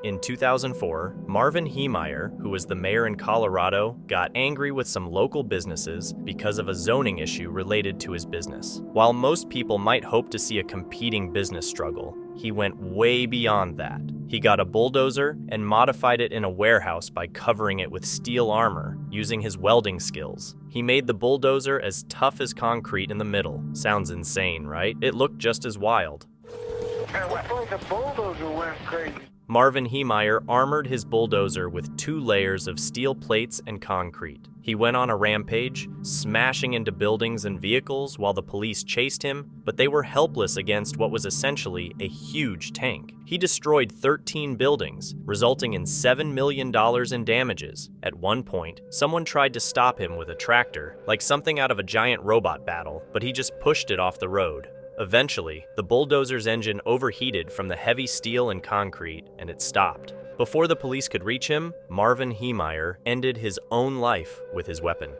In 2004, Marvin Heemeyer, who was the mayor in Colorado, got angry with some local businesses because of a zoning issue related to his business. While most people might hope to see a competing business struggle, he went way beyond that. He got a bulldozer and modified it in a warehouse by covering it with steel armor, using his welding skills. He made the bulldozer as tough as concrete in the middle. Sounds insane, right? It looked just as wild. I thought the bulldozer went crazy. Marvin Heemeyer armored his bulldozer with 2 layers of steel plates and concrete. He went on a rampage, smashing into buildings and vehicles while the police chased him, but they were helpless against what was essentially a huge tank. He destroyed 13 buildings, resulting in $7 million in damages. At one point, someone tried to stop him with a tractor, like something out of a giant robot battle, but he just pushed it off the road. Eventually, the bulldozer's engine overheated from the heavy steel and concrete, and it stopped. Before the police could reach him, Marvin Heemeyer ended his own life with his weapon.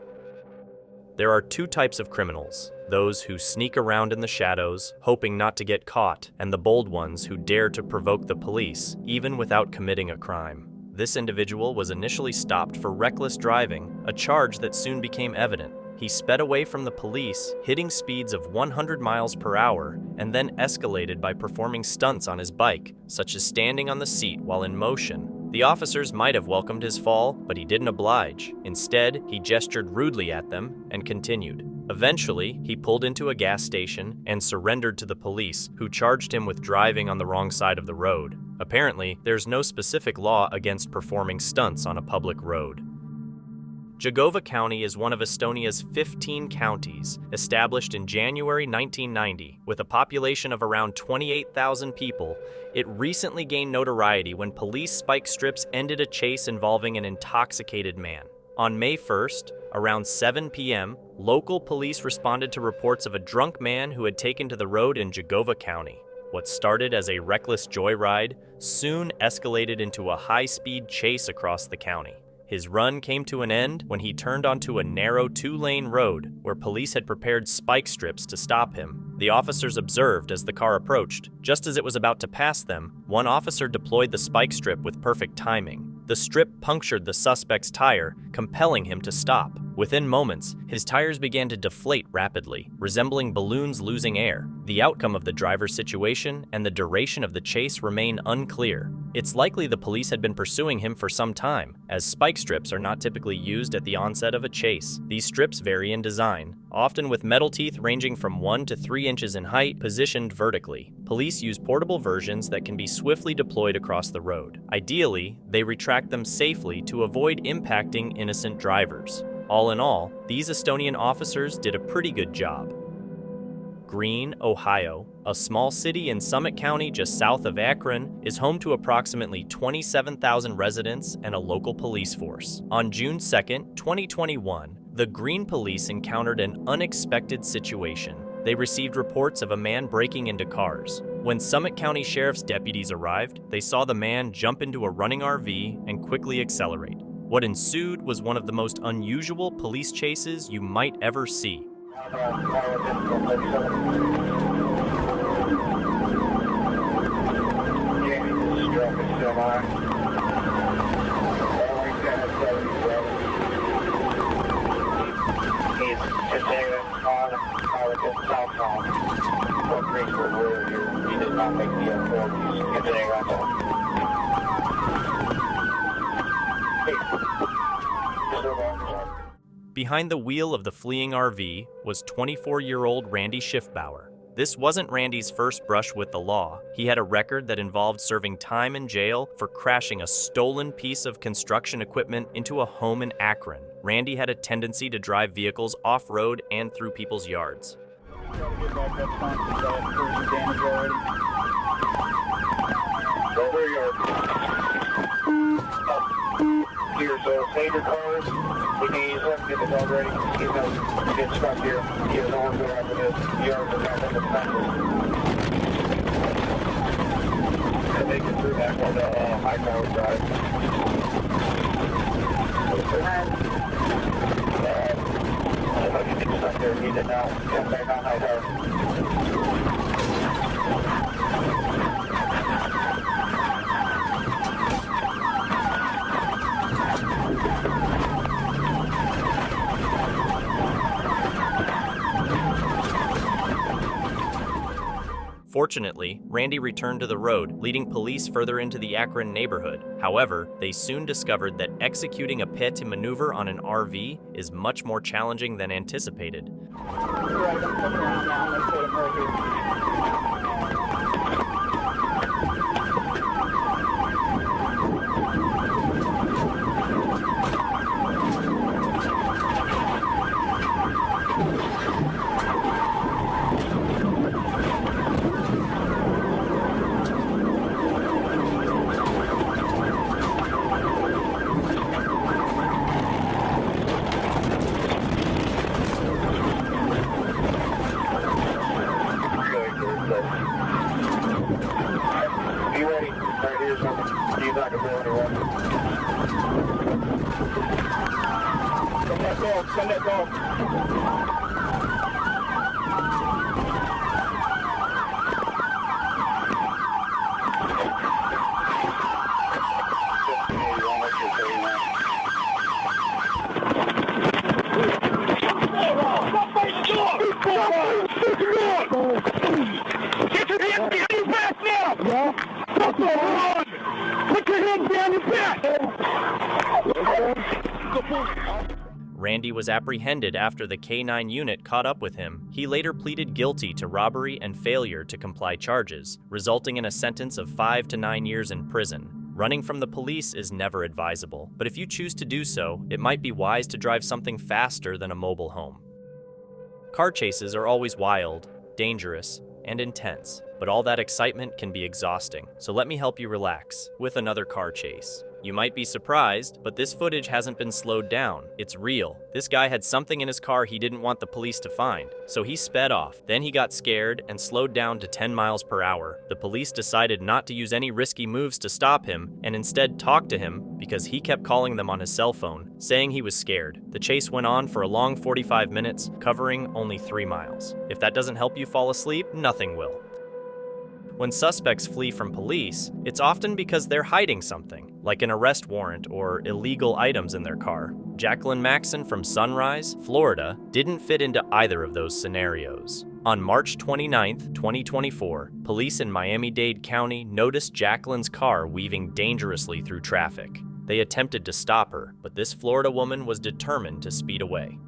There are 2 types of criminals: those who sneak around in the shadows, hoping not to get caught, and the bold ones who dare to provoke the police, even without committing a crime. This individual was initially stopped for reckless driving, a charge that soon became evident. He sped away from the police, hitting speeds of 100 miles per hour, and then escalated by performing stunts on his bike, such as standing on the seat while in motion. The officers might have welcomed his fall, but he didn't oblige. Instead, he gestured rudely at them and continued. Eventually, he pulled into a gas station and surrendered to the police, who charged him with driving on the wrong side of the road. Apparently, there's no specific law against performing stunts on a public road. Jõgeva County is one of Estonia's 15 counties, established in January 1990. With a population of around 28,000 people, it recently gained notoriety when police spike strips ended a chase involving an intoxicated man. On May 1st, around 7 p.m., local police responded to reports of a drunk man who had taken to the road in Jõgeva County. What started as a reckless joyride soon escalated into a high-speed chase across the county. His run came to an end when he turned onto a narrow 2-lane road where police had prepared spike strips to stop him. The officers observed as the car approached. Just as it was about to pass them, one officer deployed the spike strip with perfect timing. The strip punctured the suspect's tire, compelling him to stop. Within moments, his tires began to deflate rapidly, resembling balloons losing air. The outcome of the driver's situation and the duration of the chase remain unclear. It's likely the police had been pursuing him for some time, as spike strips are not typically used at the onset of a chase. These strips vary in design, often with metal teeth ranging from 1 to 3 inches in height, positioned vertically. Police use portable versions that can be swiftly deployed across the road. Ideally, they retract them safely to avoid impacting innocent drivers. All in all, these Estonian officers did a pretty good job. Greene, Ohio, a small city in Summit County just south of Akron, is home to approximately 27,000 residents and a local police force. On June 2, 2021, the Greene police encountered an unexpected situation. They received reports of a man breaking into cars. When Summit County Sheriff's deputies arrived, they saw the man jump into a running RV and quickly accelerate. What ensued was one of the most unusual police chases you might ever see. Behind the wheel of the fleeing RV was 24-year-old Randy Schiffbauer. This wasn't Randy's first brush with the law. He had a record that involved serving time in jail for crashing a stolen piece of construction equipment into a home in Akron. Randy had a tendency to drive vehicles off-road and through people's yards. Here, so save your cars. We can use them, get the dog ready. He's going to get stuck here. He has no one to go after this. Yards are not in the fences. And make it through that on the high power side. If you get stuck there, need it now. Come back on high power. Fortunately, Randy returned to the road, leading police further into the Akron neighborhood. However, they soon discovered that executing a petit maneuver on an RV is much more challenging than anticipated. Right, I'm coming around now. Let's put him right here. Be ready. Right here's something. He's not going to go anywhere. Send that dog. Send that dog. Get your hands behind your back now! Yeah? That's all run! Put your hands behind your back! Randy was apprehended after the K-9 unit caught up with him. He later pleaded guilty to robbery and failure to comply charges, resulting in a sentence of 5 to 9 years in prison. Running from the police is never advisable, but if you choose to do so, it might be wise to drive something faster than a mobile home. Car chases are always wild, dangerous, and intense, but all that excitement can be exhausting. So let me help you relax with another car chase. You might be surprised, but this footage hasn't been slowed down. It's real. This guy had something in his car he didn't want the police to find, so he sped off. Then he got scared and slowed down to 10 miles per hour. The police decided not to use any risky moves to stop him and instead talk to him because he kept calling them on his cell phone, saying he was scared. The chase went on for a long 45 minutes, covering only 3 miles. If that doesn't help you fall asleep, nothing will. When suspects flee from police, it's often because they're hiding something, like an arrest warrant or illegal items in their car. Jacqueline Maxson from Sunrise, Florida, didn't fit into either of those scenarios. On March 29, 2024, police in Miami-Dade County noticed Jacqueline's car weaving dangerously through traffic. They attempted to stop her, but this Florida woman was determined to speed away.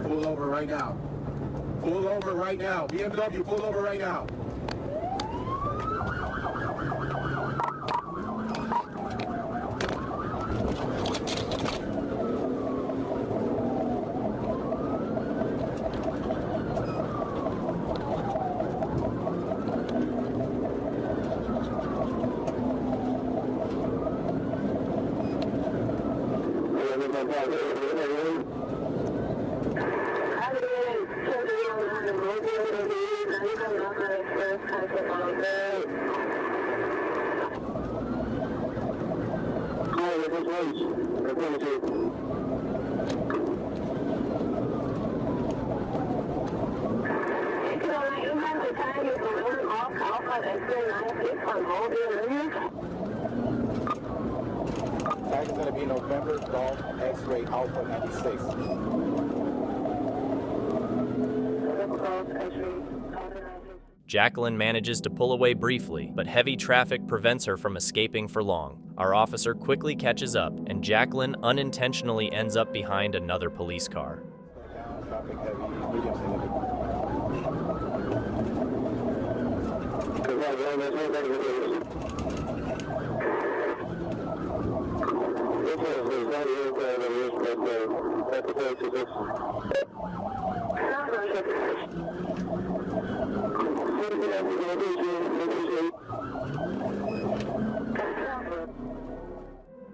Pull over right now. Pull over right now. BMW, pull over right now. Tag is going to be November Golf X-Ray Alpha 96. Jacqueline manages to pull away briefly, but heavy traffic prevents her from escaping for long. Our officer quickly catches up, and Jacqueline unintentionally ends up behind another police car. Traffic heavy, medium significant.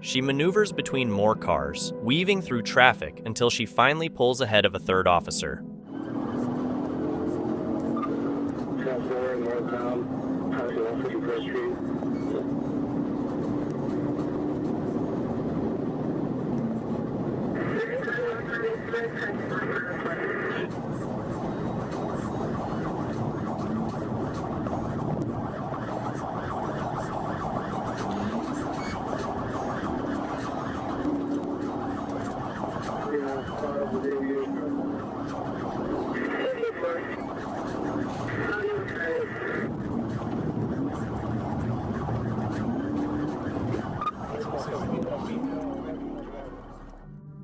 She maneuvers between more cars, weaving through traffic until she finally pulls ahead of a third officer.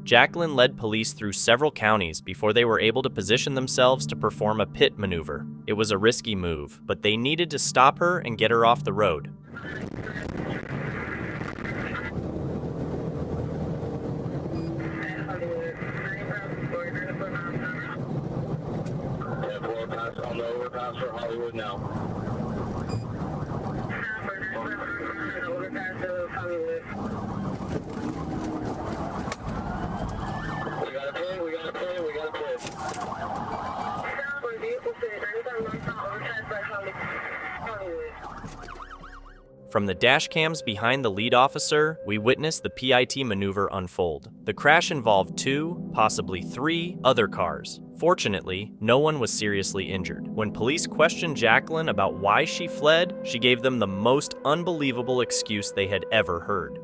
Jacqueline led police through several counties before they were able to position themselves to perform a pit maneuver. It was a risky move, but they needed to stop her and get her off the road. On the overpass for Hollywood now. We got a pit. From the dash cams behind the lead officer, we witnessed the PIT maneuver unfold. The crash involved 2, possibly 3, other cars. Fortunately, no one was seriously injured. When police questioned Jacqueline about why she fled, she gave them the most unbelievable excuse they had ever heard.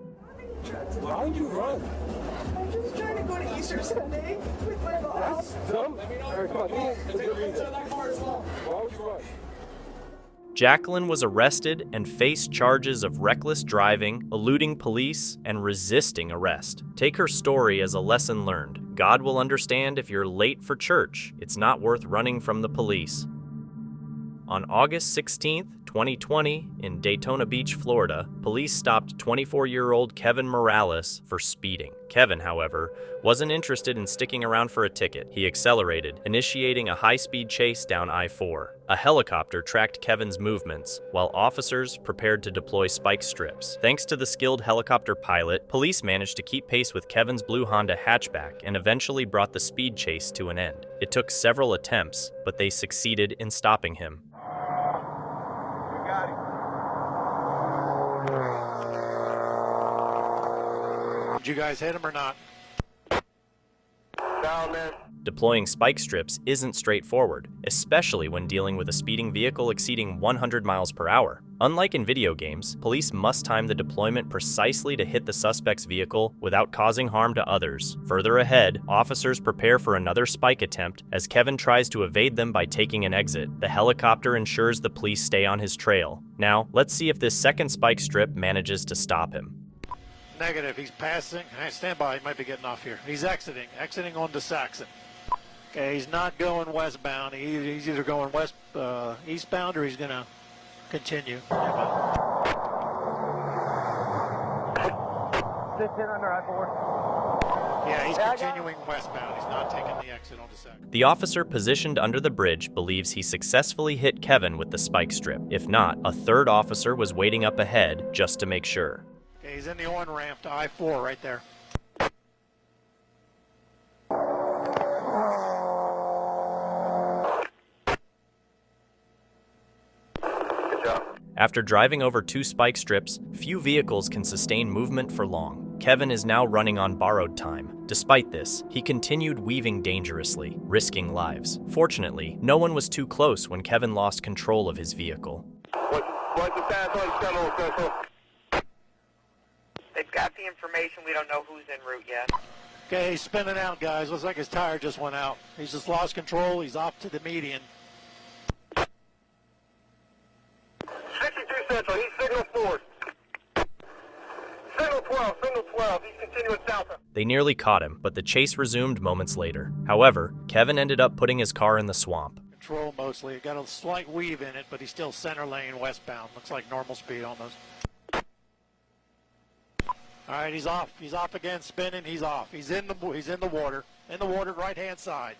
Why would you run? I'm just trying to go to Easter Sunday with my boss. Dumb? Alright, come on, it's a good reason. Why would you run? Jacqueline was arrested and faced charges of reckless driving, eluding police, and resisting arrest. Take her story as a lesson learned. God will understand if you're late for church. It's not worth running from the police. On August 16th, 2020, in Daytona Beach, Florida, police stopped 24-year-old Kevin Morales for speeding. Kevin, however, wasn't interested in sticking around for a ticket. He accelerated, initiating a high-speed chase down I-4. A helicopter tracked Kevin's movements, while officers prepared to deploy spike strips. Thanks to the skilled helicopter pilot, police managed to keep pace with Kevin's blue Honda hatchback and eventually brought the speed chase to an end. It took several attempts, but they succeeded in stopping him. Did you guys hit him or not? Down, man. Deploying spike strips isn't straightforward, especially when dealing with a speeding vehicle exceeding 100 miles per hour. Unlike in video games, police must time the deployment precisely to hit the suspect's vehicle without causing harm to others. Further ahead, officers prepare for another spike attempt as Kevin tries to evade them by taking an exit. The helicopter ensures the police stay on his trail. Now, let's see if this second spike strip manages to stop him. Negative. He's passing. Hey, stand by. He might be getting off here. He's exiting onto Saxon. Okay, he's not going westbound. He's either going eastbound or he's going to continue. 15 under I-4. Yeah, he's continuing westbound. He's not taking the exit onto Saxon. The officer positioned under the bridge believes he successfully hit Kevin with the spike strip. If not, a third officer was waiting up ahead just to make sure. Okay, he's in the on-ramp to I-4 right there. Good job. After driving over 2 spike strips, few vehicles can sustain movement for long. Kevin is now running on borrowed time. Despite this, he continued weaving dangerously, risking lives. Fortunately, no one was too close when Kevin lost control of his vehicle. What's the status on your demo, Central? They've got the information. We don't know who's en route yet. Okay, he's spinning out, guys. Looks like his tire just went out. He's just lost control. He's off to the median. 62 Central, he's signal 4. Signal 12, he's continuing south. They nearly caught him, but the chase resumed moments later. However, Kevin ended up putting his car in the swamp. Control mostly. It got a slight weave in it, but he's still center lane westbound. Looks like normal speed almost. All right, he's off. He's off again, spinning. He's off. He's in the water. In the water, right-hand side.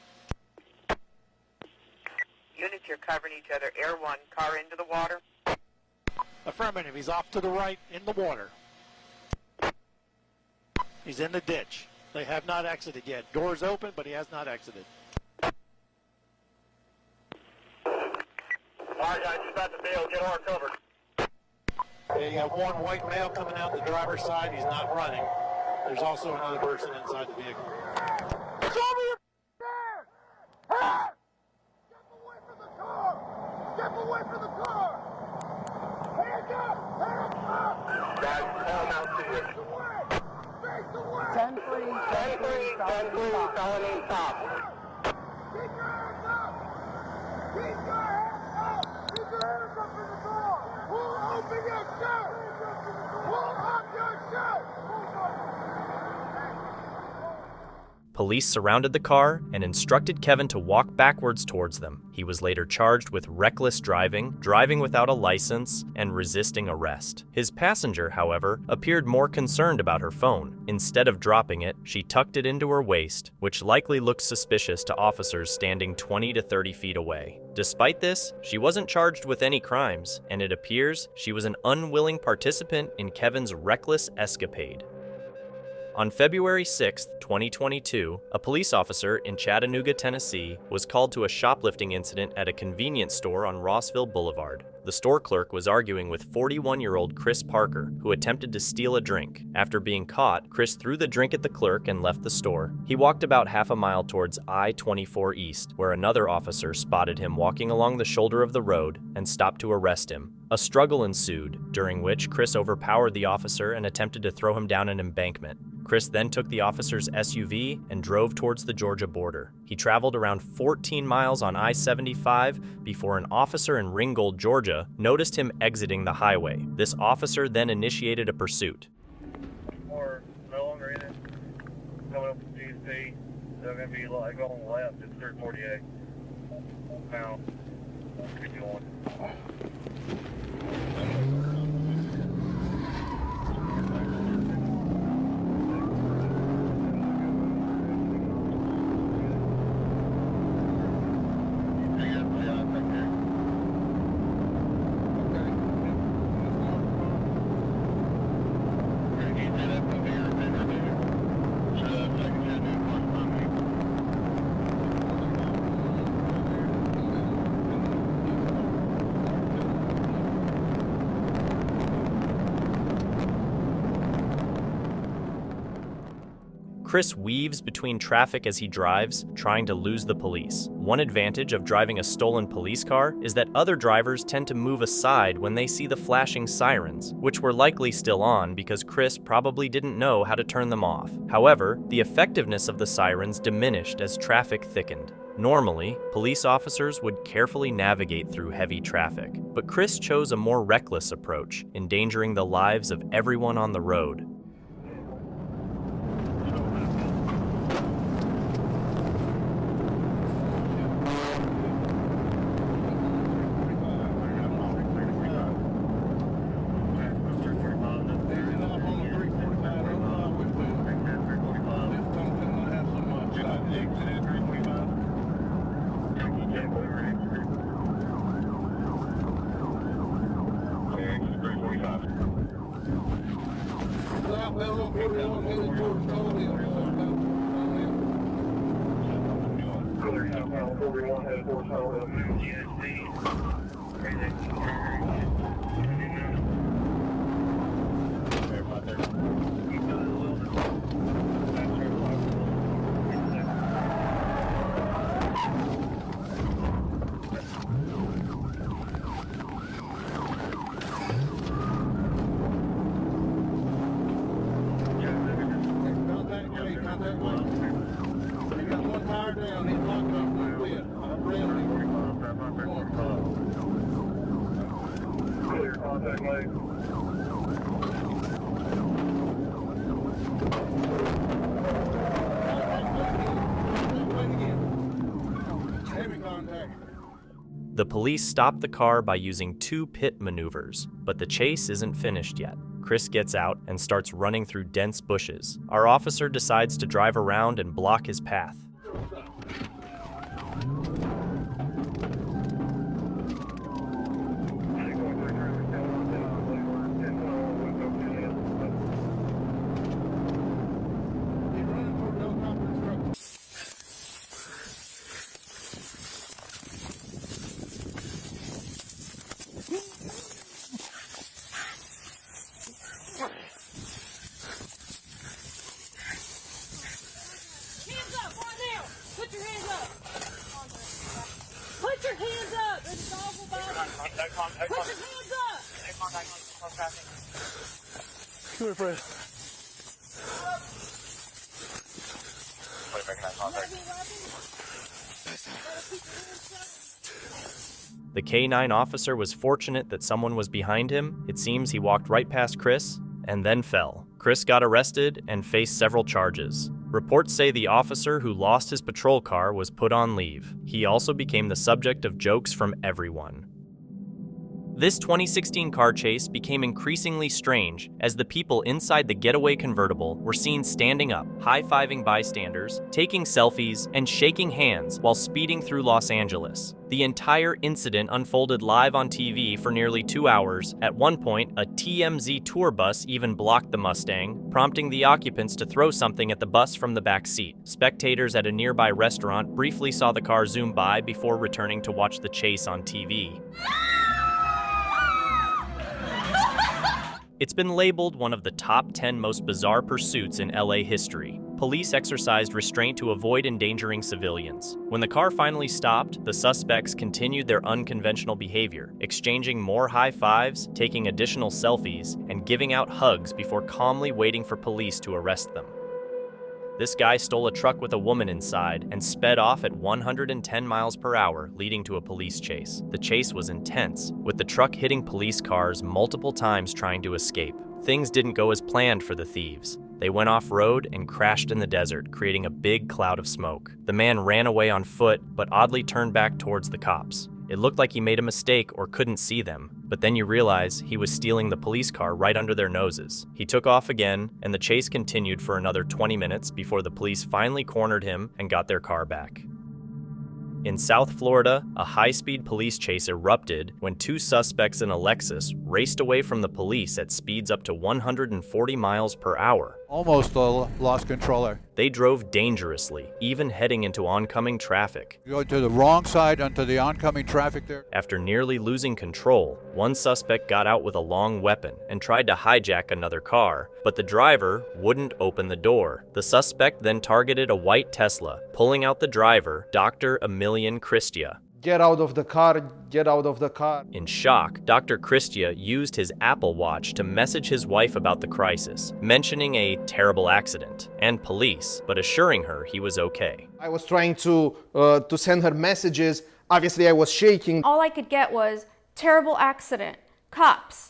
Units, you're covering each other. Air 1, car into the water. Affirmative. He's off to the right in the water. He's in the ditch. They have not exited yet. Door's open, but he has not exited. All right, guys, just about to bail. Get our covered. Okay, you got one white male coming out the driver's side. He's not running. There's also another person inside the vehicle. Show me your hands! Hands! Step away from the car! Step away from the car! Hands up! Hands up! Guys, call him out to you. Face away! Face away! 10-3, solid aim top. Keep your hands up! Keep your hands up! Keep your hands up in the door! Pull open your shirt! Pull up your shirt! Police surrounded the car and instructed Kevin to walk backwards towards them. He was later charged with reckless driving, driving without a license, and resisting arrest. His passenger, however, appeared more concerned about her phone. Instead of dropping it, she tucked it into her waist, which likely looked suspicious to officers standing 20 to 30 feet away. Despite this, she wasn't charged with any crimes, and it appears she was an unwilling participant in Kevin's reckless escapade. On February 6, 2022, a police officer in Chattanooga, Tennessee, was called to a shoplifting incident at a convenience store on Rossville Boulevard. The store clerk was arguing with 41-year-old Chris Parker, who attempted to steal a drink. After being caught, Chris threw the drink at the clerk and left the store. He walked about half a mile towards I-24 East, where another officer spotted him walking along the shoulder of the road and stopped to arrest him. A struggle ensued, during which Chris overpowered the officer and attempted to throw him down an embankment. Chris then took the officer's SUV and drove towards the Georgia border. He traveled around 14 miles on I-75 before an officer in Ringgold, Georgia, noticed him exiting the highway. This officer then initiated a pursuit. We're no longer in it. Coming up with GSP. They're going to be like going left. It's 348. Now, keep going. Chris weaves between traffic as he drives, trying to lose the police. One advantage of driving a stolen police car is that other drivers tend to move aside when they see the flashing sirens, which were likely still on because Chris probably didn't know how to turn them off. However, the effectiveness of the sirens diminished as traffic thickened. Normally, police officers would carefully navigate through heavy traffic, but Chris chose a more reckless approach, endangering the lives of everyone on the road. The police stop the car by using 2 pit maneuvers, but the chase isn't finished yet. Chris gets out and starts running through dense bushes. Our officer decides to drive around and block his path. Come here, Fred. The K-9 officer was fortunate that someone was behind him. It seems he walked right past Chris and then fell. Chris got arrested and faced several charges. Reports say the officer who lost his patrol car was put on leave. He also became the subject of jokes from everyone. This 2016 car chase became increasingly strange as the people inside the getaway convertible were seen standing up, high-fiving bystanders, taking selfies, and shaking hands while speeding through Los Angeles. The entire incident unfolded live on TV for nearly 2 hours. At one point, a TMZ tour bus even blocked the Mustang, prompting the occupants to throw something at the bus from the back seat. Spectators at a nearby restaurant briefly saw the car zoom by before returning to watch the chase on TV. It's been labeled one of the top 10 most bizarre pursuits in LA history. Police exercised restraint to avoid endangering civilians. When the car finally stopped, the suspects continued their unconventional behavior, exchanging more high fives, taking additional selfies, and giving out hugs before calmly waiting for police to arrest them. This guy stole a truck with a woman inside and sped off at 110 miles per hour, leading to a police chase. The chase was intense, with the truck hitting police cars multiple times trying to escape. Things didn't go as planned for the thieves. They went off-road and crashed in the desert, creating a big cloud of smoke. The man ran away on foot, but oddly turned back towards the cops. It looked like he made a mistake or couldn't see them, but then you realize he was stealing the police car right under their noses. He took off again, and the chase continued for another 20 minutes before the police finally cornered him and got their car back. In South Florida, a high-speed police chase erupted when two suspects in a Lexus raced away from the police at speeds up to 140 miles per hour. Almost lost control. They drove dangerously, even heading into oncoming traffic. You go to the wrong side onto the oncoming traffic there. After nearly losing control, one suspect got out with a long weapon and tried to hijack another car, but the driver wouldn't open the door. The suspect then targeted a white Tesla, pulling out the driver, Dr. Emilian Christia. Get out of the car, get out of the car. In shock, Dr. Christia used his Apple Watch to message his wife about the crisis, mentioning a terrible accident and police, but assuring her he was okay. I was trying to send her messages. Obviously, I was shaking. All I could get was terrible accident, cops.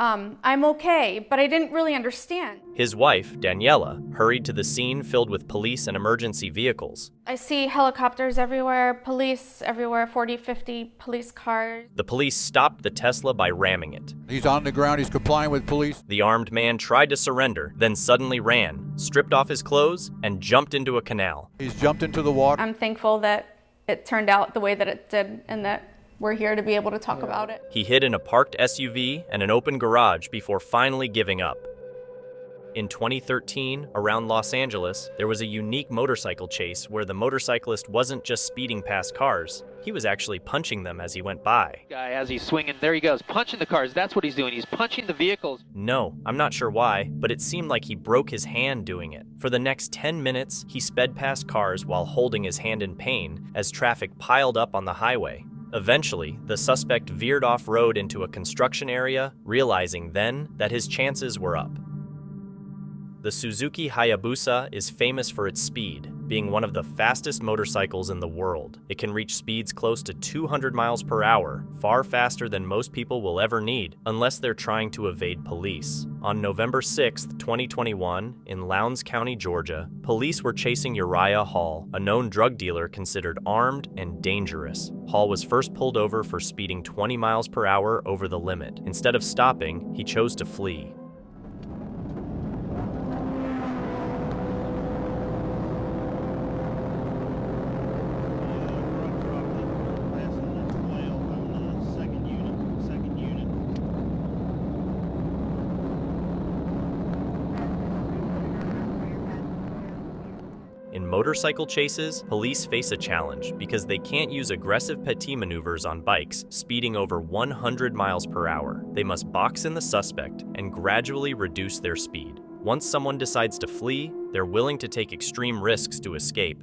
I'm okay, but I didn't really understand. His wife, Daniela, hurried to the scene filled with police and emergency vehicles. I see helicopters everywhere, police everywhere, 40, 50 police cars. The police stopped the Tesla by ramming it. He's on the ground, he's complying with police. The armed man tried to surrender, then suddenly ran, stripped off his clothes, and jumped into a canal. He's jumped into the water. I'm thankful that it turned out the way that it did and that we're here to be able to talk about it. He hid in a parked SUV and an open garage before finally giving up. In 2013, around Los Angeles, there was a unique motorcycle chase where the motorcyclist wasn't just speeding past cars, he was actually punching them as he went by. Guy, as he's swinging, there he goes, punching the cars. That's what he's doing. He's punching the vehicles. No, I'm not sure why, but it seemed like he broke his hand doing it. For the next 10 minutes, he sped past cars while holding his hand in pain as traffic piled up on the highway. Eventually, the suspect veered off-road into a construction area, realizing then that his chances were up. The Suzuki Hayabusa is famous for its speed, being one of the fastest motorcycles in the world. It can reach speeds close to 200 miles per hour, far faster than most people will ever need, unless they're trying to evade police. On November 6, 2021, in Lowndes County, Georgia, police were chasing Uriah Hall, a known drug dealer considered armed and dangerous. Hall was first pulled over for speeding 20 miles per hour over the limit. Instead of stopping, he chose to flee. In motorcycle chases, police face a challenge because they can't use aggressive petit maneuvers on bikes speeding over 100 miles per hour. They must box in the suspect and gradually reduce their speed. Once someone decides to flee, they're willing to take extreme risks to escape.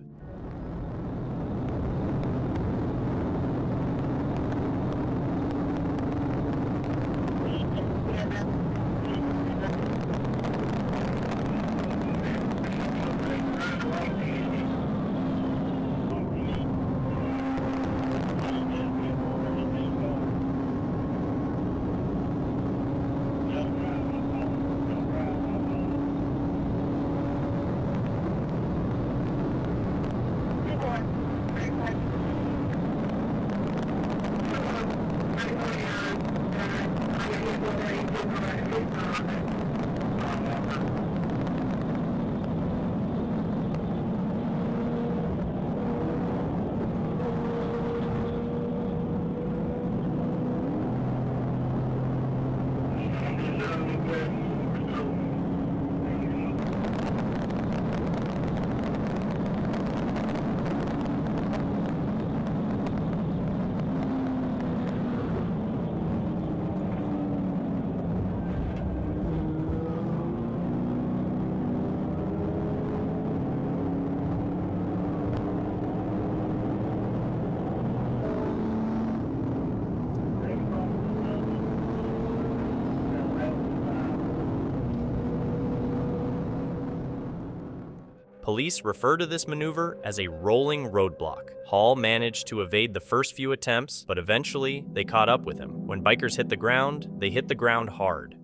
Police refer to this maneuver as a rolling roadblock. Hall managed to evade the first few attempts, but eventually they caught up with him. When bikers hit the ground, they hit the ground hard.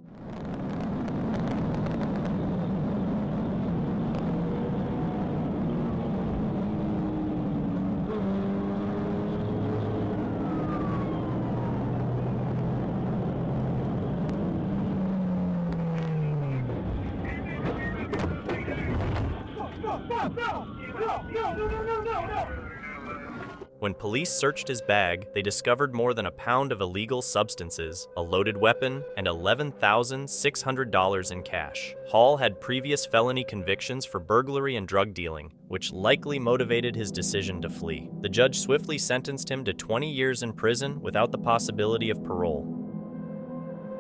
When police searched his bag, they discovered more than a pound of illegal substances, a loaded weapon, and $11,600 in cash. Hall had previous felony convictions for burglary and drug dealing, which likely motivated his decision to flee. The judge swiftly sentenced him to 20 years in prison without the possibility of parole.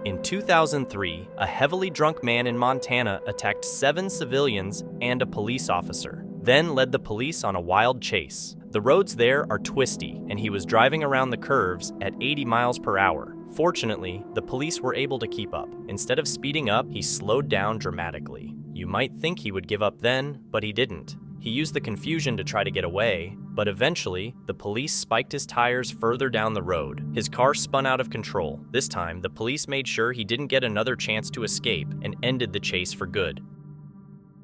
In 2003, a heavily drunk man in Montana attacked 7 civilians and a police officer, then led the police on a wild chase. The roads there are twisty, and he was driving around the curves at 80 miles per hour. Fortunately, the police were able to keep up. Instead of speeding up, he slowed down dramatically. You might think he would give up then, but he didn't. He used the confusion to try to get away, but eventually, the police spiked his tires further down the road. His car spun out of control. This time, the police made sure he didn't get another chance to escape and ended the chase for good.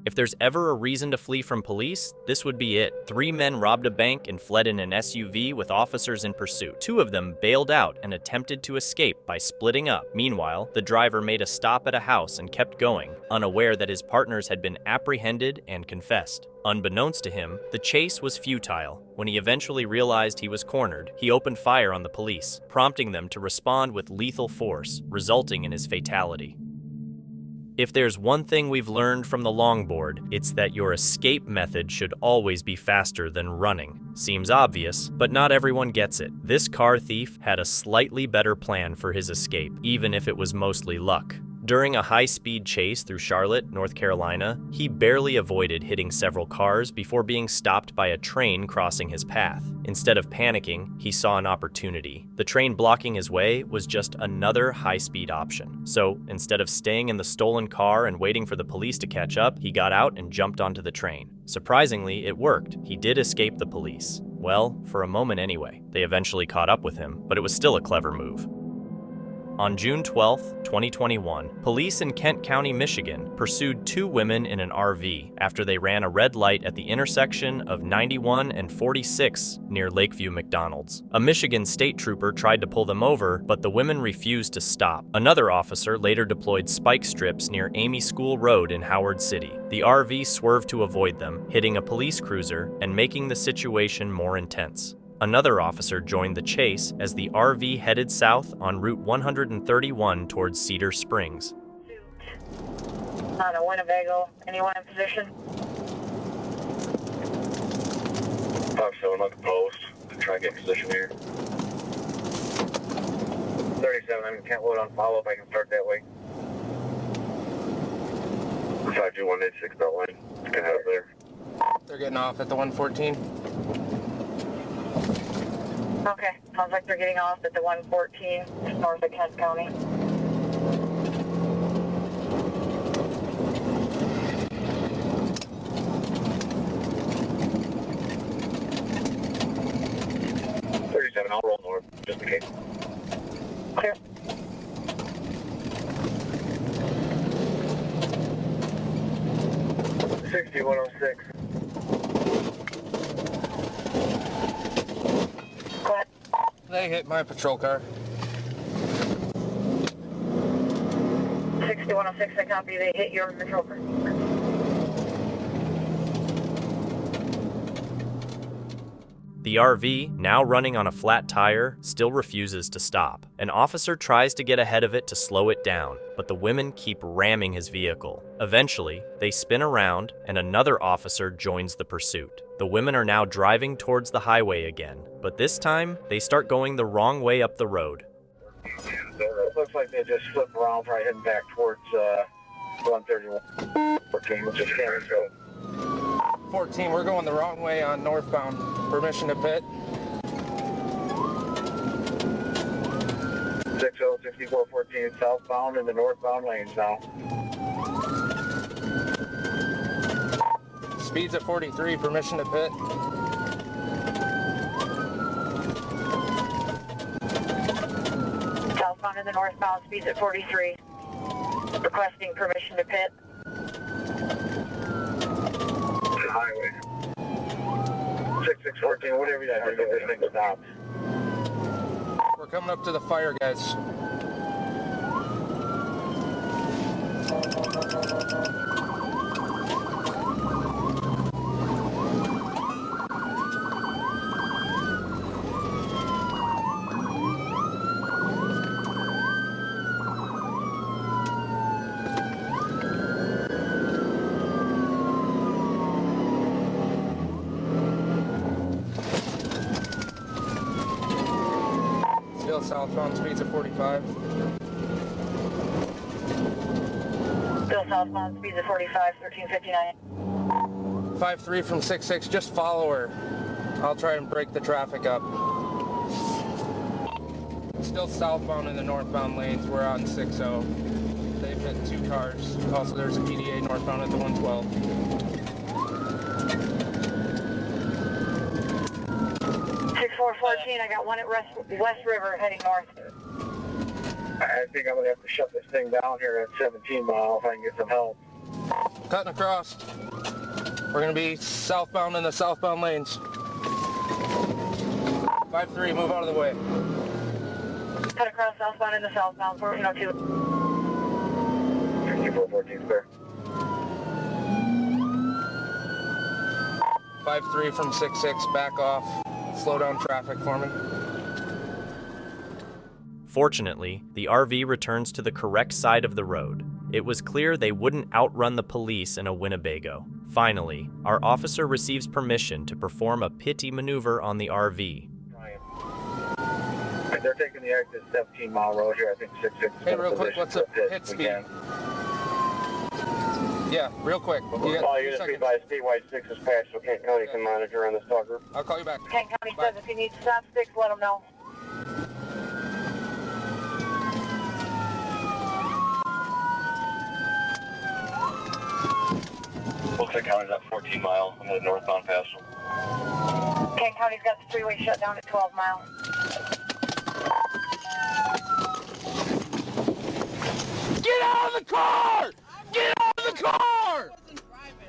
If there's ever a reason to flee from police, this would be it. 3 men robbed a bank and fled in an SUV with officers in pursuit. 2 of them bailed out and attempted to escape by splitting up. Meanwhile, the driver made a stop at a house and kept going, unaware that his partners had been apprehended and confessed. Unbeknownst to him, the chase was futile. When he eventually realized he was cornered, he opened fire on the police, prompting them to respond with lethal force, resulting in his fatality. If there's one thing we've learned from the longboard, it's that your escape method should always be faster than running. Seems obvious, but not everyone gets it. This car thief had a slightly better plan for his escape, even if it was mostly luck. During a high-speed chase through Charlotte, North Carolina, he barely avoided hitting several cars before being stopped by a train crossing his path. Instead of panicking, he saw an opportunity. The train blocking his way was just another high-speed option. So, instead of staying in the stolen car and waiting for the police to catch up, he got out and jumped onto the train. Surprisingly, it worked. He did escape the police. Well, for a moment anyway. They eventually caught up with him, but it was still a clever move. On June 12, 2021, police in Kent County, Michigan, pursued 2 women in an RV after they ran a red light at the intersection of 91 and 46 near Lakeview McDonald's. A Michigan state trooper tried to pull them over, but the women refused to stop. Another officer later deployed spike strips near Amy School Road in Howard City. The RV swerved to avoid them, hitting a police cruiser and making the situation more intense. Another officer joined the chase as the RV headed south on Route 131 towards Cedar Springs. On a Winnebago, anyone in position? I'm showing like a post to try and get position here. 37, I can't load on follow-up, I can start that way. 52186 belt line, it's gonna head up there. They're getting off at the 114. Okay, sounds like they're getting off at the 114, north of Kent County. I'll roll north, just in case. Clear. $6106. They hit my patrol car. 106, I copy. They hit your trooper. The RV, now running on a flat tire, still refuses to stop. An officer tries to get ahead of it to slow it down, but the women keep ramming his vehicle. Eventually, they spin around and another officer joins the pursuit. The women are now driving towards the highway again, but this time, they start going the wrong way up the road. It looks like they just flipped around, probably heading back towards 131. 14, which is Cameron's Road. 14, we're going the wrong way on northbound. Permission to pit. 606414 southbound in the northbound lanes now. Speed's at 43, permission to pit. Southbound in the northbound, speeds at 43. Requesting permission to pit. Highway. 6614, whatever you have to get this thing stopped. We're coming up to the fire, guys. Still southbound, speeds at 45. Still southbound, speeds at 45, 1359. 53 from 66, just follow her. I'll try and break the traffic up. Still southbound in the northbound lanes, we're on 60. They've hit 2 cars. Also, there's a PDA northbound at the 112. 6414, I got one at West River heading north. I think I'm going to have to shut this thing down here at 17 mile if I can get some help. Cutting across. We're going to be southbound in the southbound lanes. 53, move out of the way. Cut across southbound in the southbound, 1402. 6414 clear. 53 from 66, back off. Slow down traffic for me. Fortunately, the RV returns to the correct side of the road. It was clear they wouldn't outrun the police in a Winnebago. Finally, our officer receives permission to perform a pity maneuver on the RV. They're taking the exit 17 mile road here. I think 66 is Hey, real quick, what's the pit speed? Yeah, real quick. You got 2 seconds. By Statewide 6 is passed, so Kent County can monitor on the stalker. I'll call you back. Kent County says if you need to stop 6, let them know. Looks like County's at 14 mile on the northbound pass. Kent County's got the freeway shut down at 12 miles. Get out of the car! Get out of the car!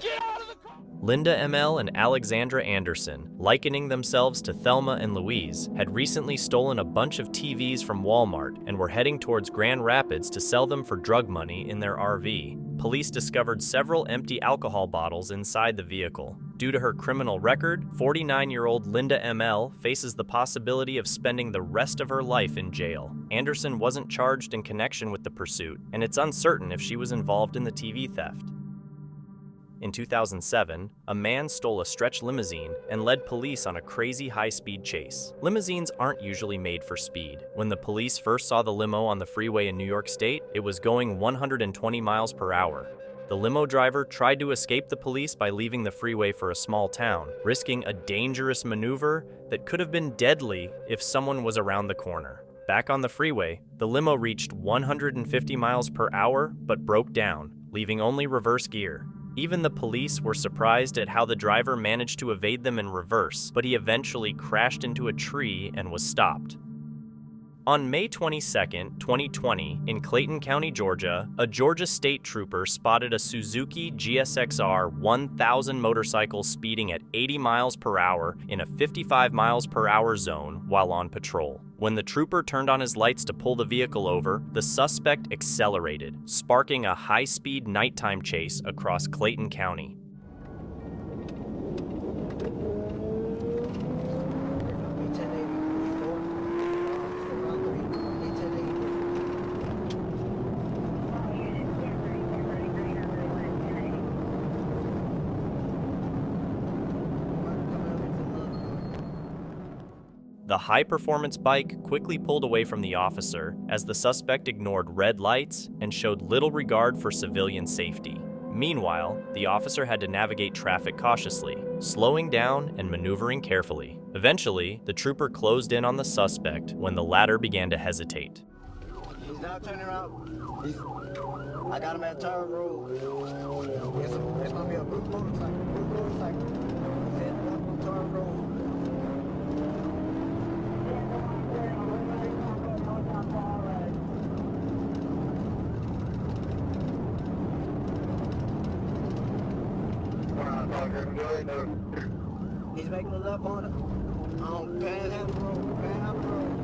Get out of the car! Linda ML and Alexandra Anderson, likening themselves to Thelma and Louise, had recently stolen a bunch of TVs from Walmart and were heading towards Grand Rapids to sell them for drug money in their RV. Police discovered several empty alcohol bottles inside the vehicle. Due to her criminal record, 49-year-old Linda ML faces the possibility of spending the rest of her life in jail. Anderson wasn't charged in connection with the pursuit, and it's uncertain if she was involved in the TV theft. In 2007, a man stole a stretch limousine and led police on a crazy high-speed chase. Limousines aren't usually made for speed. When the police first saw the limo on the freeway in New York State, it was going 120 miles per hour. The limo driver tried to escape the police by leaving the freeway for a small town, risking a dangerous maneuver that could have been deadly if someone was around the corner. Back on the freeway, the limo reached 150 miles per hour but broke down, leaving only reverse gear. Even the police were surprised at how the driver managed to evade them in reverse, but he eventually crashed into a tree and was stopped. On May 22, 2020, in Clayton County, Georgia, a Georgia state trooper spotted a Suzuki GSX-R 1000 motorcycle speeding at 80 miles per hour in a 55 miles per hour zone while on patrol. When the trooper turned on his lights to pull the vehicle over, the suspect accelerated, sparking a high-speed nighttime chase across Clayton County. The high-performance bike quickly pulled away from the officer as the suspect ignored red lights and showed little regard for civilian safety. Meanwhile, the officer had to navigate traffic cautiously, slowing down and maneuvering carefully. Eventually, the trooper closed in on the suspect when the latter began to hesitate. He's now turning around. I got him at turn road. It's going to be a group motorcycle. He's heading up on turn road. He's making a left on it. Panhandle Road. Panhandle Road.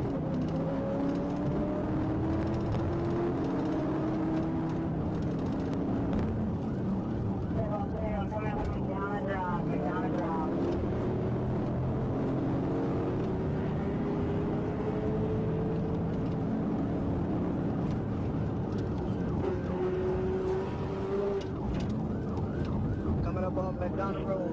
Coming up on McDonald Road.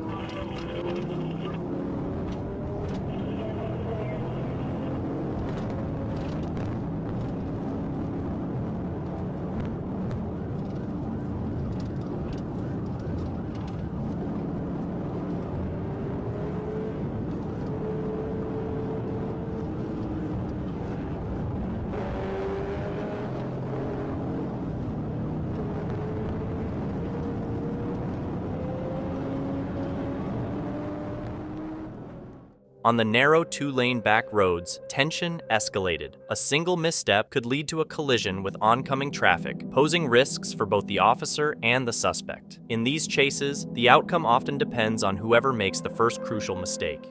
On the narrow two-lane back roads, tension escalated. A single misstep could lead to a collision with oncoming traffic, posing risks for both the officer and the suspect. In these chases, the outcome often depends on whoever makes the first crucial mistake.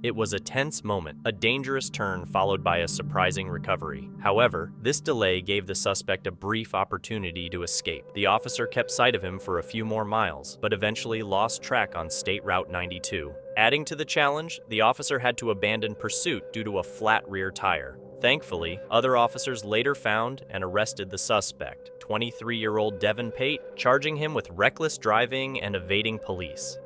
It was a tense moment, a dangerous turn followed by a surprising recovery. However, this delay gave the suspect a brief opportunity to escape. The officer kept sight of him for a few more miles, but eventually lost track on State Route 92. Adding to the challenge, the officer had to abandon pursuit due to a flat rear tire. Thankfully, other officers later found and arrested the suspect, 23-year-old Devin Pate, charging him with reckless driving and evading police.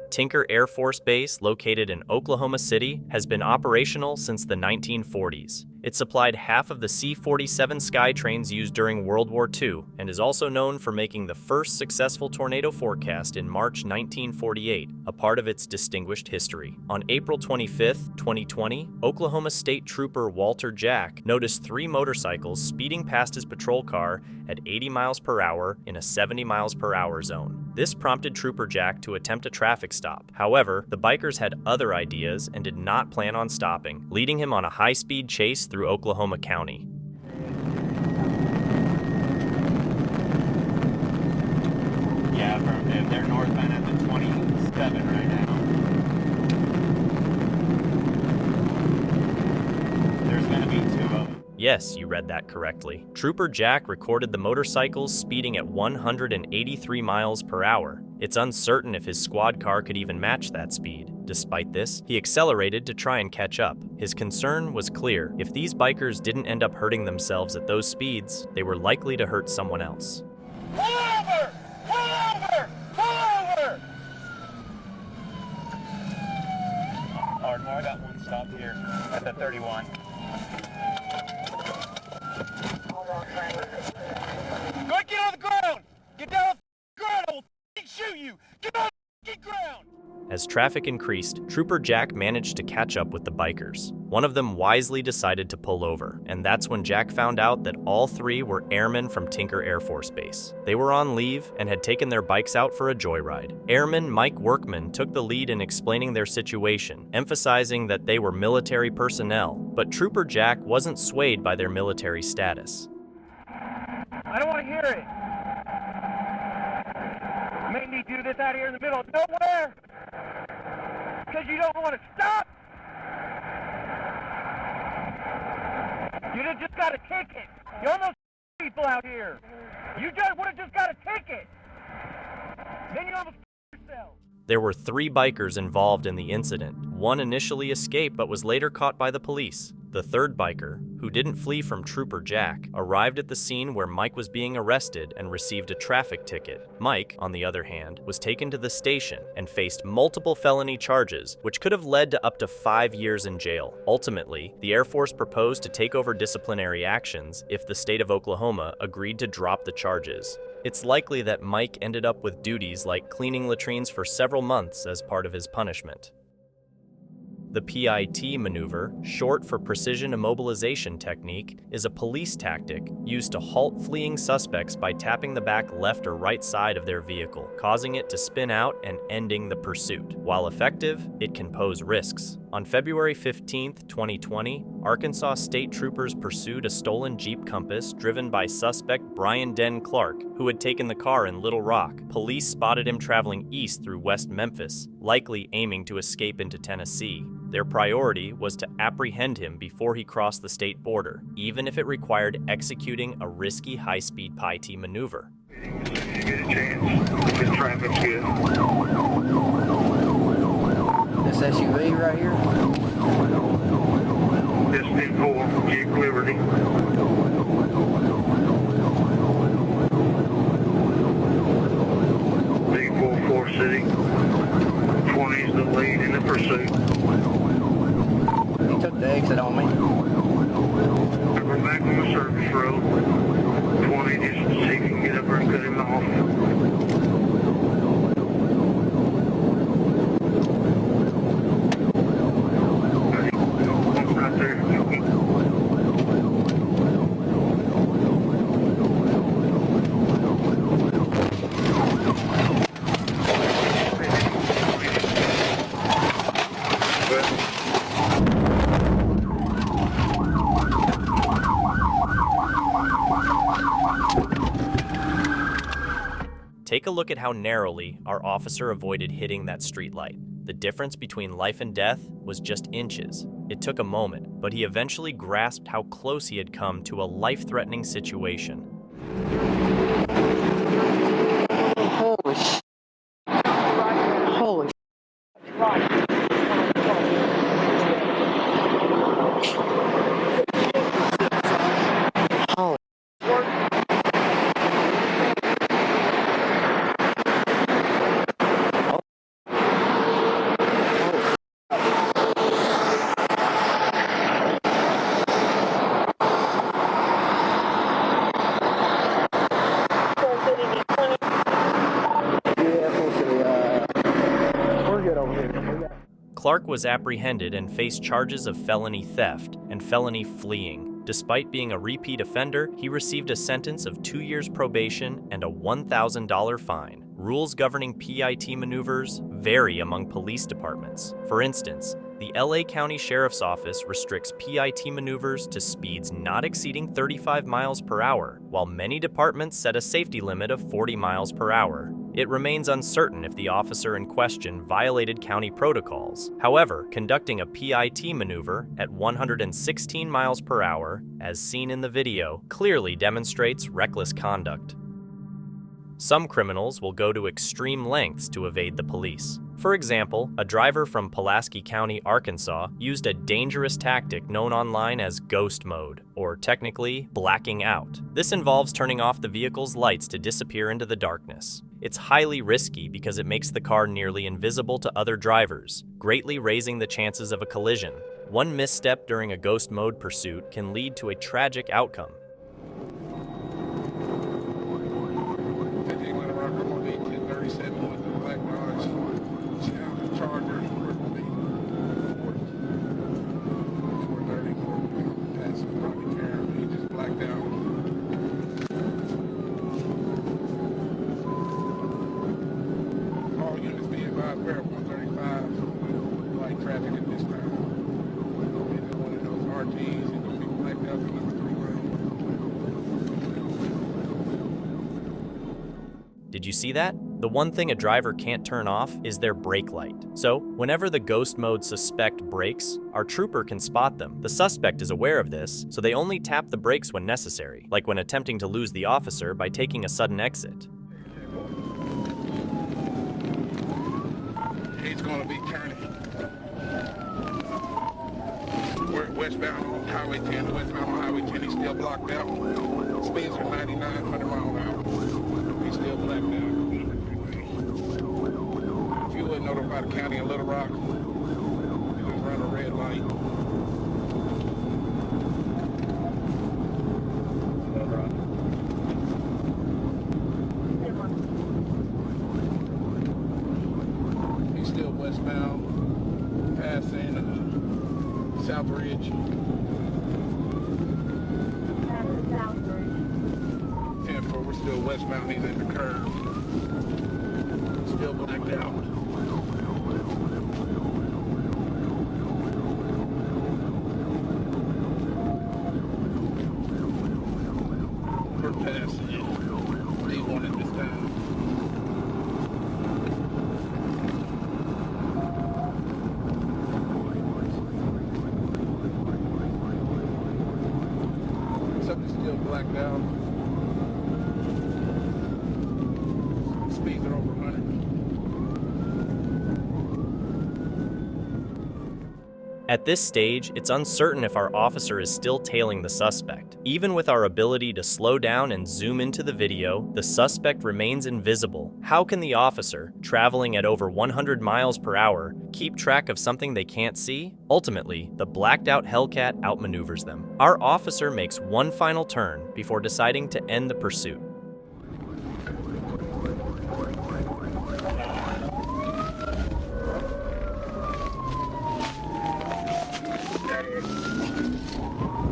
Tinker Air Force Base, located in Oklahoma City, has been operational since the 1940s. It supplied half of the C-47 Skytrains used during World War II and is also known for making the first successful tornado forecast in March 1948, a part of its distinguished history. On April 25, 2020, Oklahoma State Trooper Walter Jack noticed 3 motorcycles speeding past his patrol car at 80 miles per hour in a 70 miles per hour zone. This prompted Trooper Jack to attempt a traffic stop. However, the bikers had other ideas and did not plan on stopping, leading him on a high-speed chase through Oklahoma County. Yeah, they're northbound at the 27 right now. There's going to be 2 of them. Yes, you read that correctly. Trooper Jack recorded the motorcycles speeding at 183 miles per hour. It's uncertain if his squad car could even match that speed. Despite this, he accelerated to try and catch up. His concern was clear. If these bikers didn't end up hurting themselves at those speeds, they were likely to hurt someone else. Pull over! Pull over! Pull over! Ardmore, I got one stop here at the 31. Go ahead, get on the ground! Get down on the ground! I will shoot you! Get on the ground! As traffic increased, Trooper Jack managed to catch up with the bikers. One of them wisely decided to pull over, and that's when Jack found out that all three were airmen from Tinker Air Force Base. They were on leave and had taken their bikes out for a joyride. Airman Mike Workman took the lead in explaining their situation, emphasizing that they were military personnel, but Trooper Jack wasn't swayed by their military status. I don't want to hear it. You made me do this out here in the middle of nowhere because you don't want to stop. You just got a ticket. You almost people out here. You just would have just got a ticket. Then you almost yourself. There were 3 bikers involved in the incident. One initially escaped but was later caught by the police. The third biker, who didn't flee from Trooper Jack, arrived at the scene where Mike was being arrested and received a traffic ticket. Mike, on the other hand, was taken to the station and faced multiple felony charges, which could have led to up to 5 years in jail. Ultimately, the Air Force proposed to take over disciplinary actions if the state of Oklahoma agreed to drop the charges. It's likely that Mike ended up with duties like cleaning latrines for several months as part of his punishment. The PIT maneuver, short for Precision Immobilization Technique, is a police tactic used to halt fleeing suspects by tapping the back left or right side of their vehicle, causing it to spin out and ending the pursuit. While effective, it can pose risks. On February 15, 2020, Arkansas state troopers pursued a stolen Jeep Compass driven by suspect Brian Den Clark, who had taken the car in Little Rock. Police spotted him traveling east through West Memphis, likely aiming to escape into Tennessee. Their priority was to apprehend him before he crossed the state border, even if it required executing a risky high-speed PIT maneuver. You get a chance. The traffic's good. This SUV right here? This D4, Jeep Liberty. D4 Force City. 20's the lead in the pursuit. He took the exit on me. We're back on the service road. 20, just see if you can get up there and cut him off. Right there. Take a look at how narrowly our officer avoided hitting that streetlight. The difference between life and death was just inches. It took a moment, but he eventually grasped how close he had come to a life-threatening situation. Holy sh**. Holy sh**. Clark was apprehended and faced charges of felony theft and felony fleeing. Despite being a repeat offender, he received a sentence of 2 years probation and a $1,000 fine. Rules governing PIT maneuvers vary among police departments. For instance, the LA County Sheriff's Office restricts PIT maneuvers to speeds not exceeding 35 miles per hour, while many departments set a safety limit of 40 miles per hour. It remains uncertain if the officer in question violated county protocols. However, conducting a PIT maneuver at 116 miles per hour, as seen in the video, clearly demonstrates reckless conduct. Some criminals will go to extreme lengths to evade the police. For example, a driver from Pulaski County, Arkansas, used a dangerous tactic known online as ghost mode, or technically, blacking out. This involves turning off the vehicle's lights to disappear into the darkness. It's highly risky because it makes the car nearly invisible to other drivers, greatly raising the chances of a collision. One misstep during a ghost mode pursuit can lead to a tragic outcome. Did you see that? The one thing a driver can't turn off is their brake light. So, whenever the ghost mode suspect brakes, our trooper can spot them. The suspect is aware of this, so they only tap the brakes when necessary, like when attempting to lose the officer by taking a sudden exit. He's going to be turning. We're westbound on Highway 10, westbound on Highway 10. He's still blocked out. Speeds are 99, 100 miles an hour. He's still blacked out. If you would notify the county of Little Rock, you just run a red light. He's still westbound, passing South Ridge. 10-4, we're still westbound, he's at the curve. Still blacked out. We're passing it. D1 at this time. Something's still blacked out. Speeds are over 100. At this stage, it's uncertain if our officer is still tailing the suspect. Even with our ability to slow down and zoom into the video, the suspect remains invisible. How can the officer, traveling at over 100 miles per hour, keep track of something they can't see? Ultimately, the blacked-out Hellcat outmaneuvers them. Our officer makes one final turn before deciding to end the pursuit.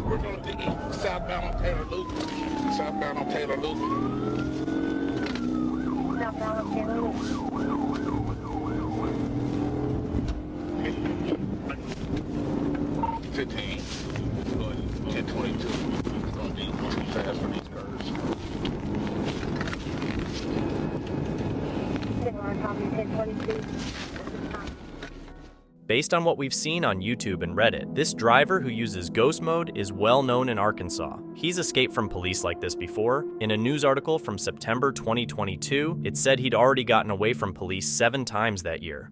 We're going to the southbound on Taylor Loop. Southbound on Taylor Loop. Southbound on Taylor Loop. 15. 1022. It's going to be too fast for these curves. Copy 1022. Based on what we've seen on YouTube and Reddit, this driver who uses ghost mode is well known in Arkansas. He's escaped from police like this before. In a news article from September 2022, it said he'd already gotten away from police 7 times that year.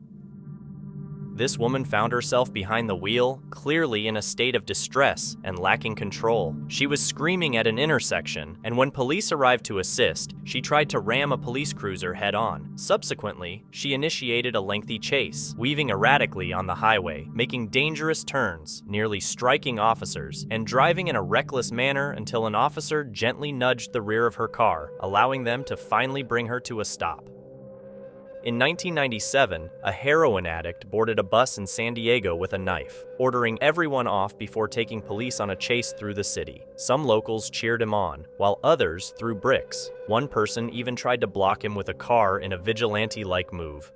This woman found herself behind the wheel, clearly in a state of distress and lacking control. She was screaming at an intersection, and when police arrived to assist, she tried to ram a police cruiser head-on. Subsequently, she initiated a lengthy chase, weaving erratically on the highway, making dangerous turns, nearly striking officers, and driving in a reckless manner until an officer gently nudged the rear of her car, allowing them to finally bring her to a stop. In 1997, a heroin addict boarded a bus in San Diego with a knife, ordering everyone off before taking police on a chase through the city. Some locals cheered him on, while others threw bricks. One person even tried to block him with a car in a vigilante-like move.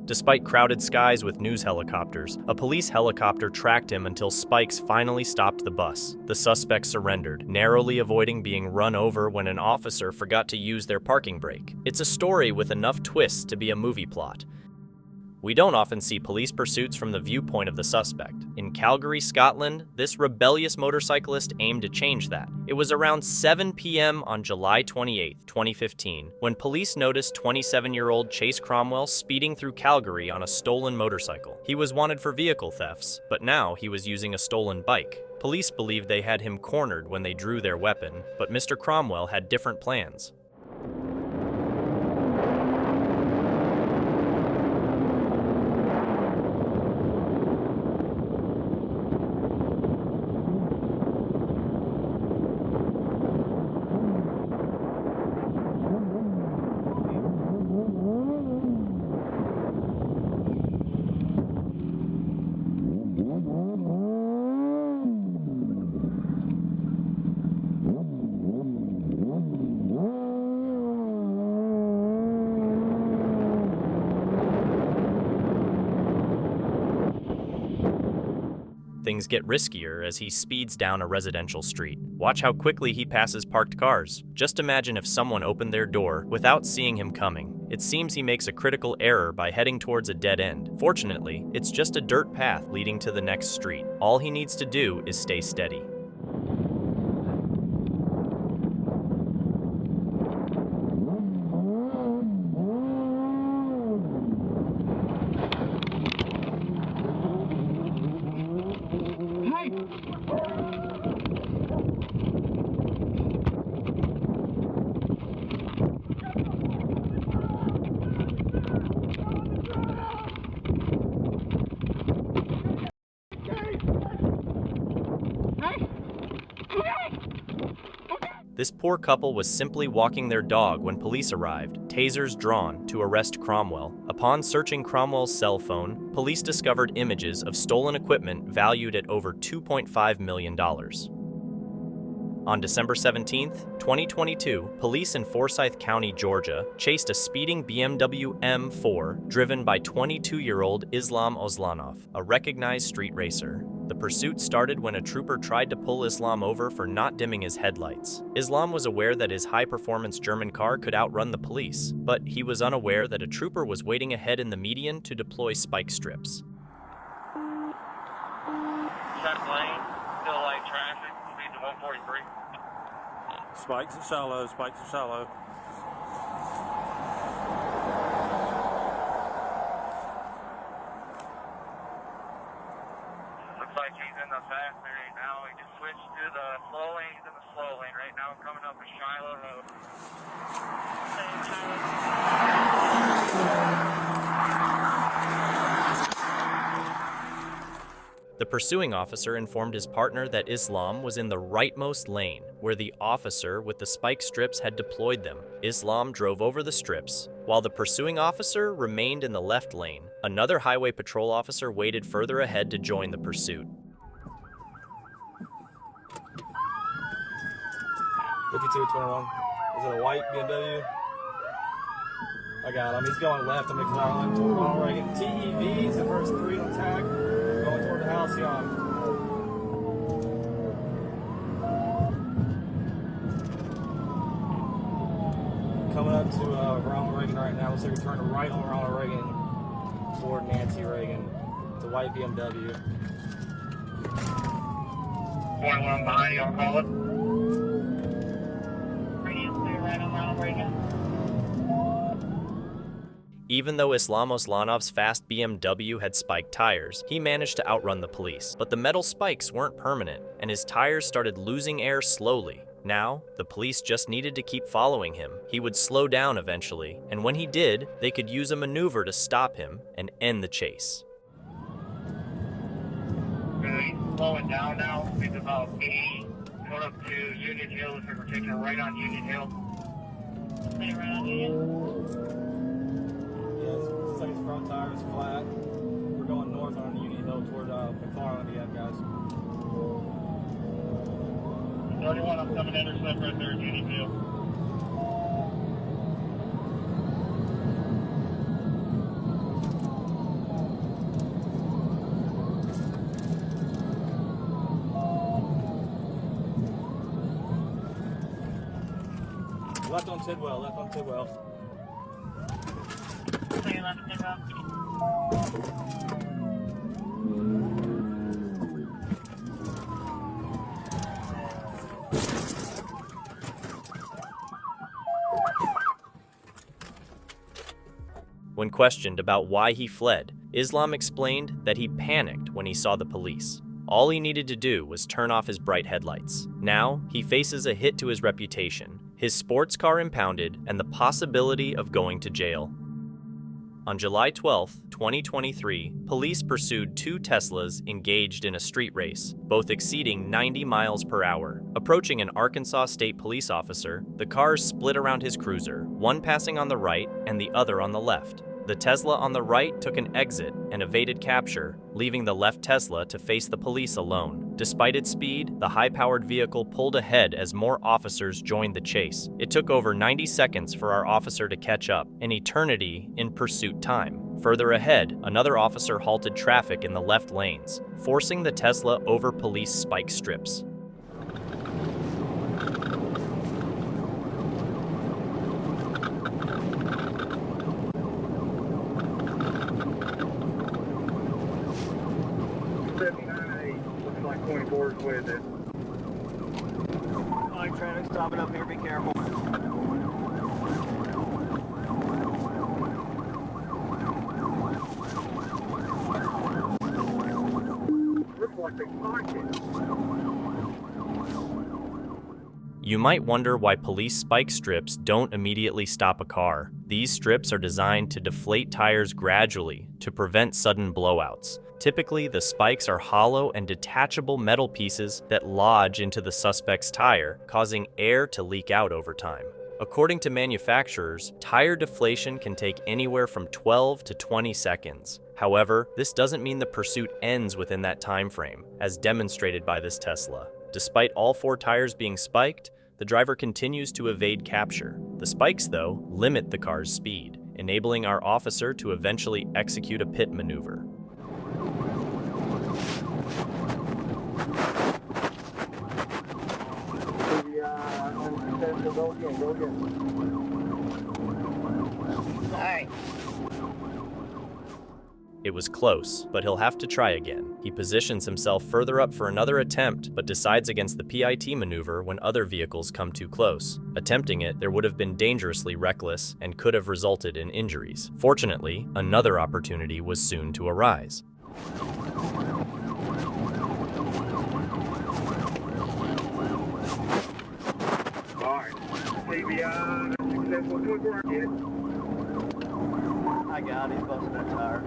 Despite crowded skies with news helicopters, a police helicopter tracked him until spikes finally stopped the bus. The suspect surrendered, narrowly avoiding being run over when an officer forgot to use their parking brake. It's a story with enough twists to be a movie plot. We don't often see police pursuits from the viewpoint of the suspect. In Calgary, Scotland, this rebellious motorcyclist aimed to change that. It was around 7 p.m. on July 28, 2015, when police noticed 27-year-old Chase Cromwell speeding through Calgary on a stolen motorcycle. He was wanted for vehicle thefts, but now he was using a stolen bike. Police believed they had him cornered when they drew their weapon, but Mr. Cromwell had different plans. things get riskier as he speeds down a residential street. Watch how quickly he passes parked cars. Just imagine if someone opened their door without seeing him coming. It seems he makes a critical error by heading towards a dead end. Fortunately, it's just a dirt path leading to the next street. All he needs to do is stay steady. This poor couple was simply walking their dog when police arrived, tasers drawn, to arrest Cromwell. Upon searching Cromwell's cell phone, police discovered images of stolen equipment valued at over $2.5 million. On December 17, 2022, police in Forsyth County, Georgia, chased a speeding BMW M4 driven by 22-year-old Islam Oslanov, a recognized street racer. The pursuit started when a trooper tried to pull Islam over for not dimming his headlights. Islam was aware that his high-performance German car could outrun the police, but he was unaware that a trooper was waiting ahead in the median to deploy spike strips. Check lane, still light traffic, speed to 143. Spikes are shallow, spikes are shallow. Like he's in the fast lane right now. We just switched to the slow lane. He's in the slow lane right now. Coming up a Shiloh Road. The pursuing officer informed his partner that Islam was in the rightmost lane, where the officer with the spike strips had deployed them. Islam drove over the strips, while the pursuing officer remained in the left lane. Another highway patrol officer waited further ahead to join the pursuit. 5221. Is it a white BMW? I got him. He's going left. I'm McFarland toward Ronald Reagan. TEV's the first three on tag. Going toward the house, young. Coming up to Ronald Reagan right now. Looks like we're turning right on Ronald Reagan toward Nancy Reagan. It's a white BMW. 21 behind you, I'll call it. Radio clear right on Ronald Reagan. Even though Islam Oslanov's fast BMW had spiked tires, he managed to outrun the police. But the metal spikes weren't permanent, and his tires started losing air slowly. Now, the police just needed to keep following him. He would slow down eventually, and when he did, they could use a maneuver to stop him and end the chase. He's slowing down now. He's about 80. Going up to Union Hill. Looks like we're taking it right on Union Hill. Stay right on Union. Looks like his front tire is flat. We're going north on Union Hill toward McFarland again, guys. 31, I'm coming intercept right there at Union Hill. Left on Tidwell, left on Tidwell. Clear left on Tidwell. When questioned about why he fled, Islam explained that he panicked when he saw the police. All he needed to do was turn off his bright headlights. Now, he faces a hit to his reputation, his sports car impounded, and the possibility of going to jail. On July 12, 2023, police pursued two Teslas engaged in a street race, both exceeding 90 miles per hour. Approaching an Arkansas State police officer, the cars split around his cruiser, one passing on the right and the other on the left. The Tesla on the right took an exit and evaded capture, leaving the left Tesla to face the police alone. Despite its speed, the high-powered vehicle pulled ahead as more officers joined the chase. It took over 90 seconds for our officer to catch up, an eternity in pursuit time. Further ahead, another officer halted traffic in the left lanes, forcing the Tesla over police spike strips. Looks like 24 is with it. All right, traffic stopping up here. Be careful. Looks like they parked it. You might wonder why police spike strips don't immediately stop a car. These strips are designed to deflate tires gradually to prevent sudden blowouts. Typically, the spikes are hollow and detachable metal pieces that lodge into the suspect's tire, causing air to leak out over time. According to manufacturers, tire deflation can take anywhere from 12 to 20 seconds. However, this doesn't mean the pursuit ends within that time frame, as demonstrated by this Tesla. Despite all 4 tires being spiked, the driver continues to evade capture. The spikes, though, limit the car's speed, enabling our officer to eventually execute a pit maneuver. It was close, but he'll have to try again. He positions himself further up for another attempt, but decides against the PIT maneuver when other vehicles come too close. Attempting it, there would have been dangerously reckless and could have resulted in injuries. Fortunately, another opportunity was soon to arise. I got it. He's busting that tire.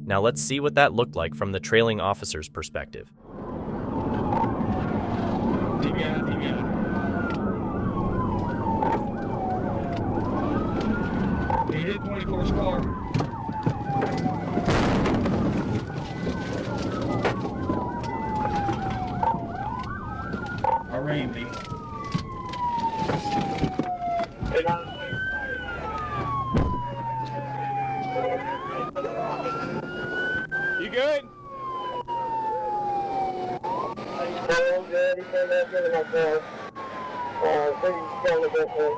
Now let's see what that looked like from the trailing officer's perspective. He hit 24's car. I rammed him. You good? Good. He came back into my car. Pretty strong with that one.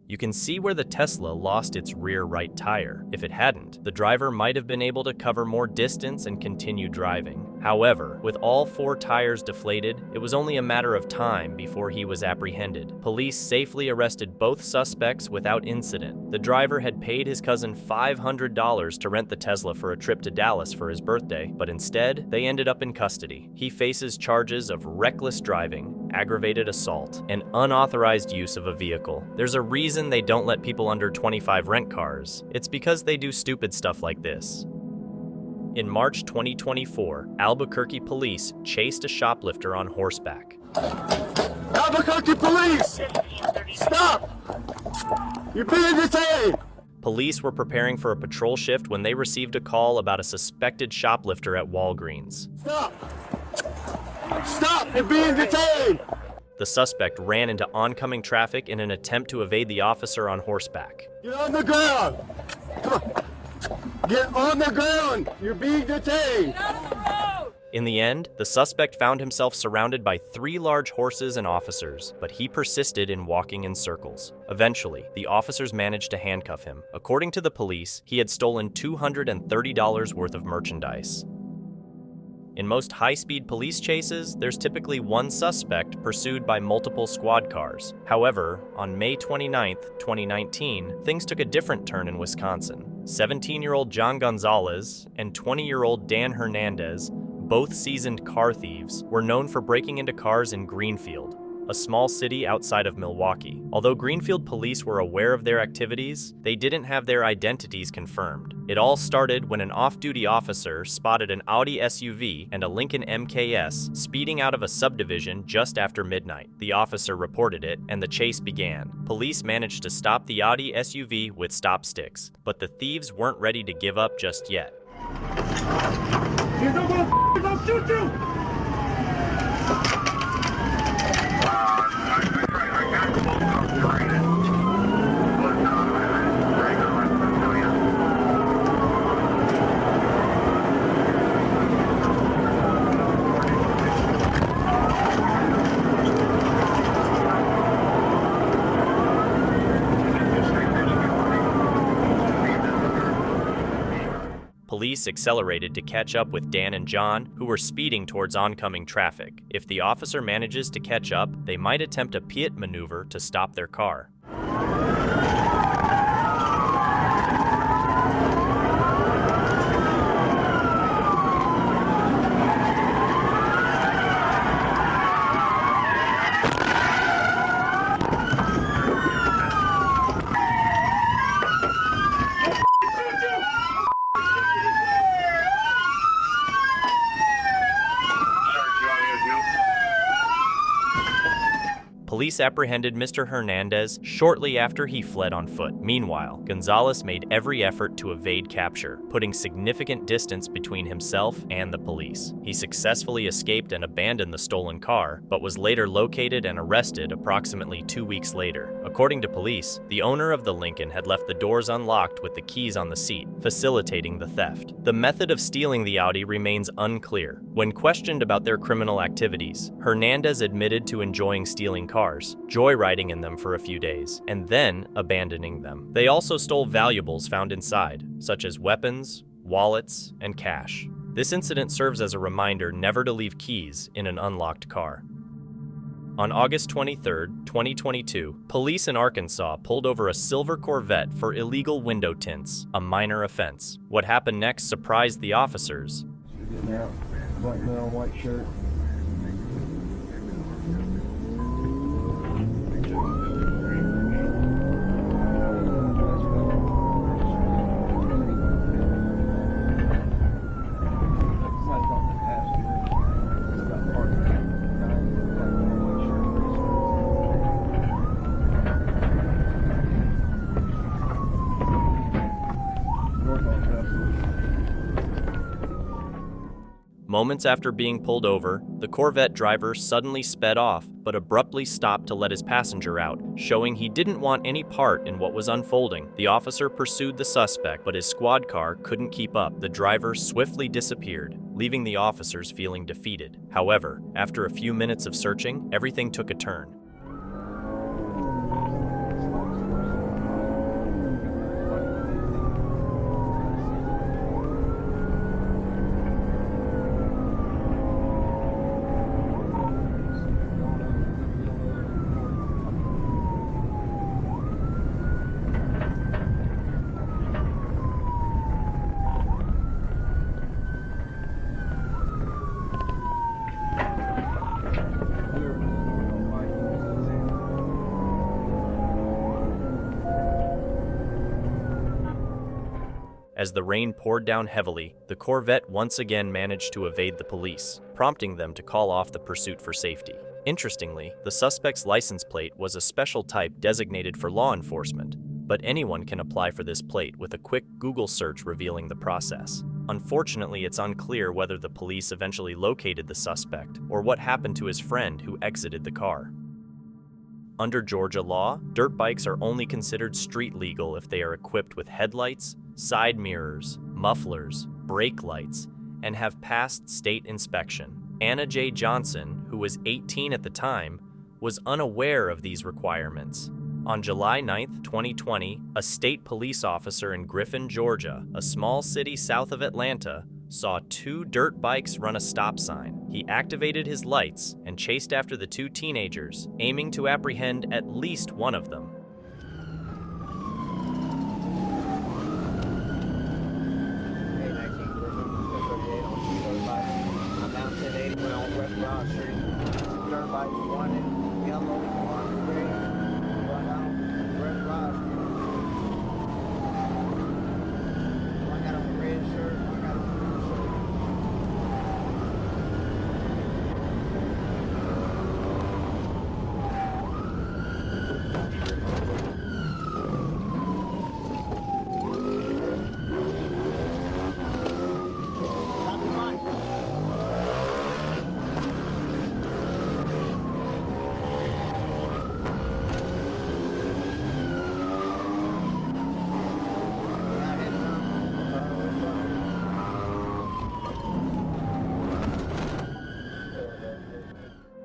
You can see where the Tesla lost its rear right tire. If it hadn't, the driver might have been able to cover more distance and continue driving. However, with all 4 tires deflated, it was only a matter of time before he was apprehended. Police safely arrested both suspects without incident. The driver had paid his cousin $500 to rent the Tesla for a trip to Dallas for his birthday, but instead, they ended up in custody. He faces charges of reckless driving, aggravated assault, and unauthorized use of a vehicle. There's a reason they don't let people under 25 rent cars. It's because they do stupid stuff like this. In March 2024, Albuquerque police chased a shoplifter on horseback. Albuquerque police! Stop! You're being detained! Police were preparing for a patrol shift when they received a call about a suspected shoplifter at Walgreens. Stop! Stop! You're being detained! The suspect ran into oncoming traffic in an attempt to evade the officer on horseback. Get on the ground! Come on! Get on the ground! You're being detained! In the end, the suspect found himself surrounded by 3 large horses and officers, but he persisted in walking in circles. Eventually, the officers managed to handcuff him. According to the police, he had stolen $230 worth of merchandise. In most high-speed police chases, there's typically one suspect pursued by multiple squad cars. However, on May 29, 2019, things took a different turn in Wisconsin. 17-year-old John Gonzalez and 20-year-old Dan Hernandez, both seasoned car thieves, were known for breaking into cars in Greenfield. a small city outside of Milwaukee. Although Greenfield police were aware of their activities, they didn't have their identities confirmed. It all started when an off-duty officer spotted an Audi SUV and a Lincoln MKS speeding out of a subdivision just after midnight. The officer reported it, and the chase began. Police managed to stop the Audi SUV with stop sticks, but the thieves weren't ready to give up just yet. He's no motherfuckers, I'll shoot you! Police accelerated to catch up with Dan and John, who were speeding towards oncoming traffic. If the officer manages to catch up, they might attempt a Piet maneuver to stop their car. Police apprehended Mr. Hernandez shortly after he fled on foot. Meanwhile, Gonzalez made every effort to evade capture, putting significant distance between himself and the police. He successfully escaped and abandoned the stolen car, but was later located and arrested approximately 2 weeks later. According to police, the owner of the Lincoln had left the doors unlocked with the keys on the seat, facilitating the theft. The method of stealing the Audi remains unclear. When questioned about their criminal activities, Hernandez admitted to enjoying stealing cars, joyriding in them for a few days, and then abandoning them. They also stole valuables found inside, such as weapons, wallets, and cash. This incident serves as a reminder never to leave keys in an unlocked car. On August 23, 2022, police in Arkansas pulled over a silver Corvette for illegal window tints, a minor offense. What happened next surprised the officers. Black male, white shirt. Moments after being pulled over, the Corvette driver suddenly sped off, but abruptly stopped to let his passenger out, showing he didn't want any part in what was unfolding. The officer pursued the suspect, but his squad car couldn't keep up. The driver swiftly disappeared, leaving the officers feeling defeated. However, after a few minutes of searching, everything took a turn. As the rain poured down heavily, the Corvette once again managed to evade the police, prompting them to call off the pursuit for safety. Interestingly, the suspect's license plate was a special type designated for law enforcement, but anyone can apply for this plate with a quick Google search revealing the process. Unfortunately, it's unclear whether the police eventually located the suspect or what happened to his friend who exited the car. Under Georgia law, dirt bikes are only considered street legal if they are equipped with headlights, side mirrors, mufflers, brake lights, and have passed state inspection. Anna J. Johnson, who was 18 at the time, was unaware of these requirements. On July 9, 2020, a state police officer in Griffin, Georgia, a small city south of Atlanta, saw two dirt bikes run a stop sign. He activated his lights and chased after the two teenagers, aiming to apprehend at least one of them. I'm down 1080, went on West Broad Street. Dirt bike running,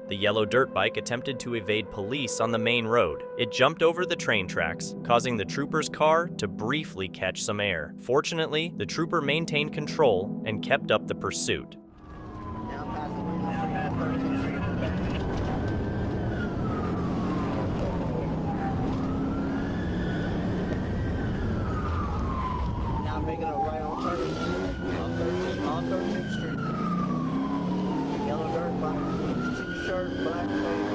The yellow dirt bike attempted to evade police on the main road. It jumped over the train tracks, causing the trooper's car to briefly catch some air. Fortunately, the trooper maintained control and kept up the pursuit. Now making a right on 13th Street. Yellow dirt bike, t-shirt, black face.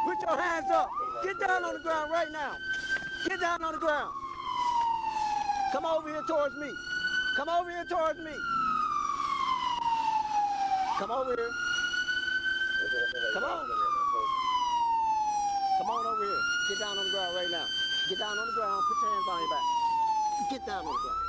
Put your hands up. Get down on the ground right now. Get down on the ground. Come over here towards me. Come over here towards me. Come over here. Come on. Come on over here. Get down on the ground right now. Get down on the ground. Put your hands behind your back. Get down on the ground.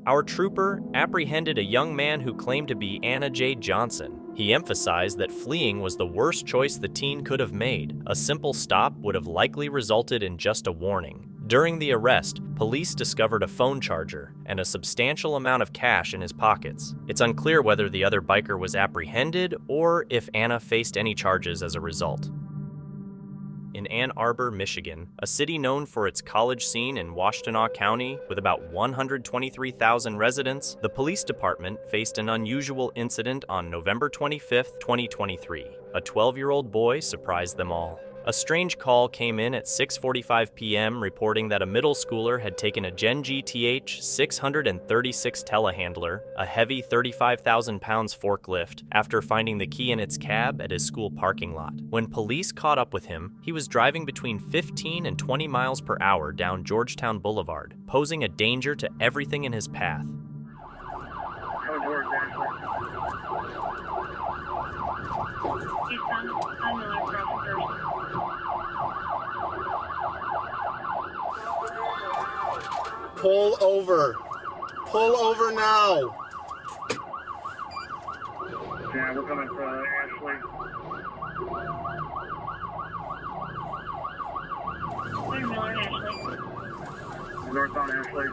Our trooper apprehended a young man who claimed to be Anna J. Johnson. He emphasized that fleeing was the worst choice the teen could have made. A simple stop would have likely resulted in just a warning. During the arrest, police discovered a phone charger and a substantial amount of cash in his pockets. It's unclear whether the other biker was apprehended or if Anna faced any charges as a result. In Ann Arbor, Michigan, a city known for its college scene in Washtenaw County with about 123,000 residents, the police department faced an unusual incident on November 25, 2023. A 12-year-old boy surprised them all. A strange call came in at 6:45 p.m. reporting that a middle schooler had taken a Gen GTH 636 telehandler, a heavy 35,000 pounds forklift, after finding the key in its cab at his school parking lot. When police caught up with him, he was driving between 15 and 20 miles per hour down Georgetown Boulevard, posing a danger to everything in his path. Pull over. Pull over now. Yeah, we're coming from Ashley. Northbound Ashley.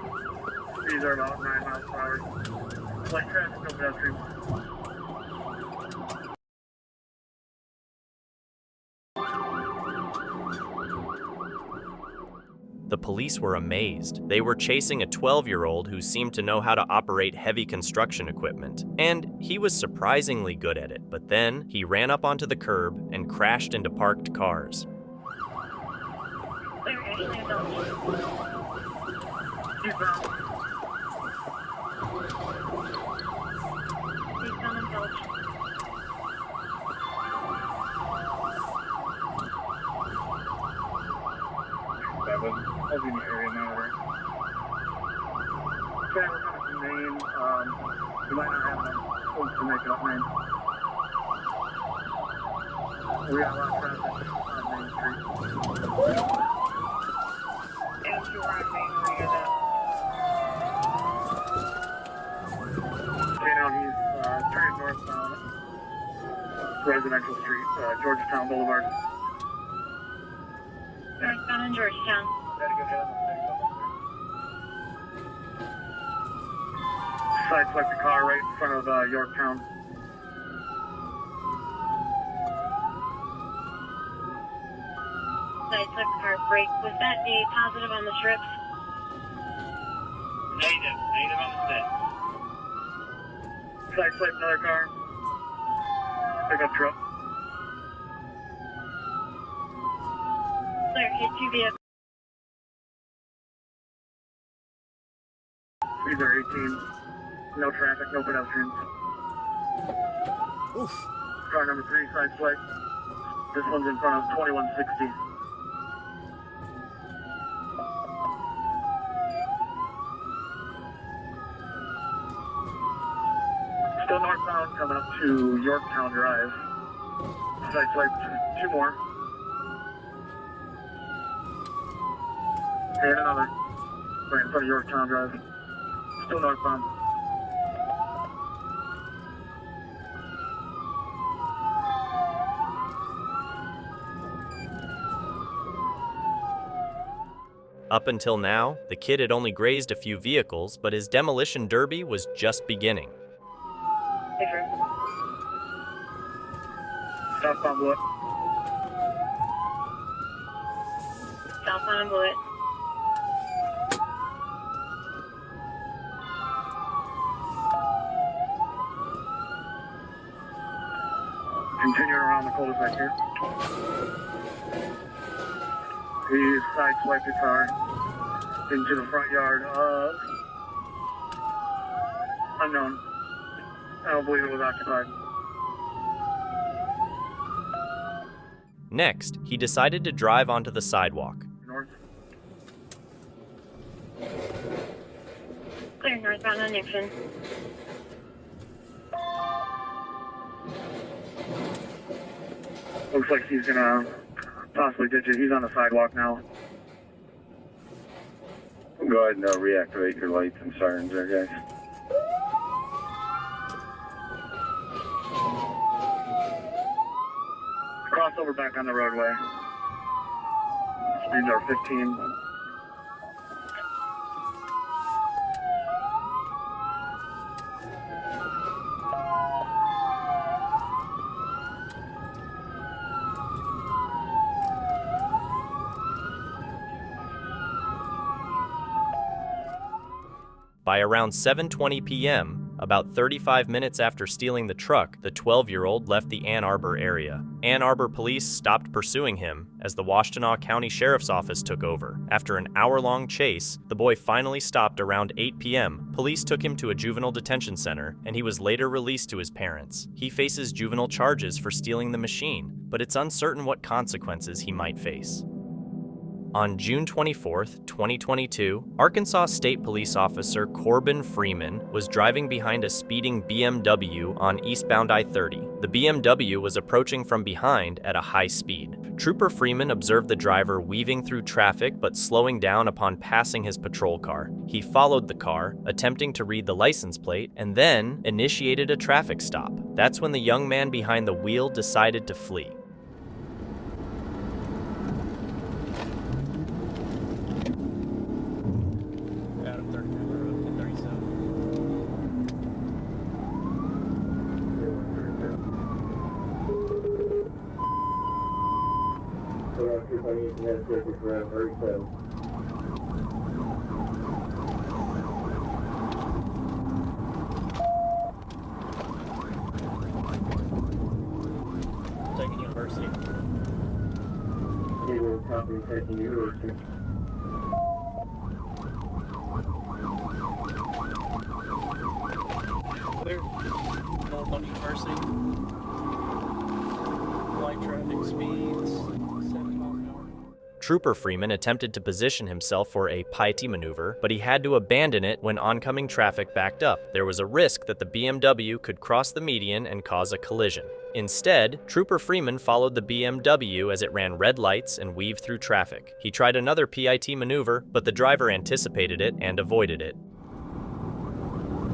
These are about 9 miles per hour. It's like traffic, no pedestrians. The police were amazed. They were chasing a 12-year-old who seemed to know how to operate heavy construction equipment, and he was surprisingly good at it. But then he ran up onto the curb and crashed into parked cars. I'll be in the area now, right? Okay, we're coming from Maine. You might not have enough folks to make it up Maine. We got a lot of traffic on Main Street. If you were on Main, where you at? Okay, now he's turning northbound, residential street, Georgetown Boulevard. Northbound in Georgetown. Sideswipe the car right in front of Yorktown. Sideswipe the car brake. Was that a positive on the strips? Negative. Negative on the set. Sideswipe another car. Pickup truck. Clear. Hit 2 vehicles. These are 18. No traffic, no pedestrians. Oof. Car number 3, sideswipe. This one's in front of 2160. Still northbound coming up to Yorktown Drive. Side swipe, 2 more. And another. Right in front of Yorktown Drive. Still northbound. Up until now, the kid had only grazed a few vehicles, but his demolition derby was just beginning. Hey, Drew. Southbound Bullet. Southbound Bullet. Continuing around the cul-de-sac here. He sideswiped the car into the front yard of unknown. I don't believe it was occupied. Next, he decided to drive onto the sidewalk. North. Clear northbound on Nixon. Looks like he's gonna possibly ditch it. He's on the sidewalk now. Go ahead and reactivate your lights and sirens there, guys. Crossover back on the roadway. Speeds are 15. By around 7:20 p.m., about 35 minutes after stealing the truck, the 12-year-old left the Ann Arbor area. Ann Arbor police stopped pursuing him as the Washtenaw County Sheriff's Office took over. After an hour-long chase, the boy finally stopped around 8 p.m. Police took him to a juvenile detention center, and he was later released to his parents. He faces juvenile charges for stealing the machine, but it's uncertain what consequences he might face. On June 24, 2022, Arkansas State Police Officer Corbin Freeman was driving behind a speeding BMW on eastbound I-30. The BMW was approaching from behind at a high speed. Trooper Freeman observed the driver weaving through traffic but slowing down upon passing his patrol car. He followed the car, attempting to read the license plate, and then initiated a traffic stop. That's when the young man behind the wheel decided to flee. Taking University. Taking University. Clear. North on University. Light traffic speeds 7 miles an hour. Trooper Freeman attempted to position himself for a piety maneuver, but he had to abandon it when oncoming traffic backed up. There was a risk that the BMW could cross the median and cause a collision. Instead, Trooper Freeman followed the BMW as it ran red lights and weaved through traffic. He tried another PIT maneuver, but the driver anticipated it and avoided it.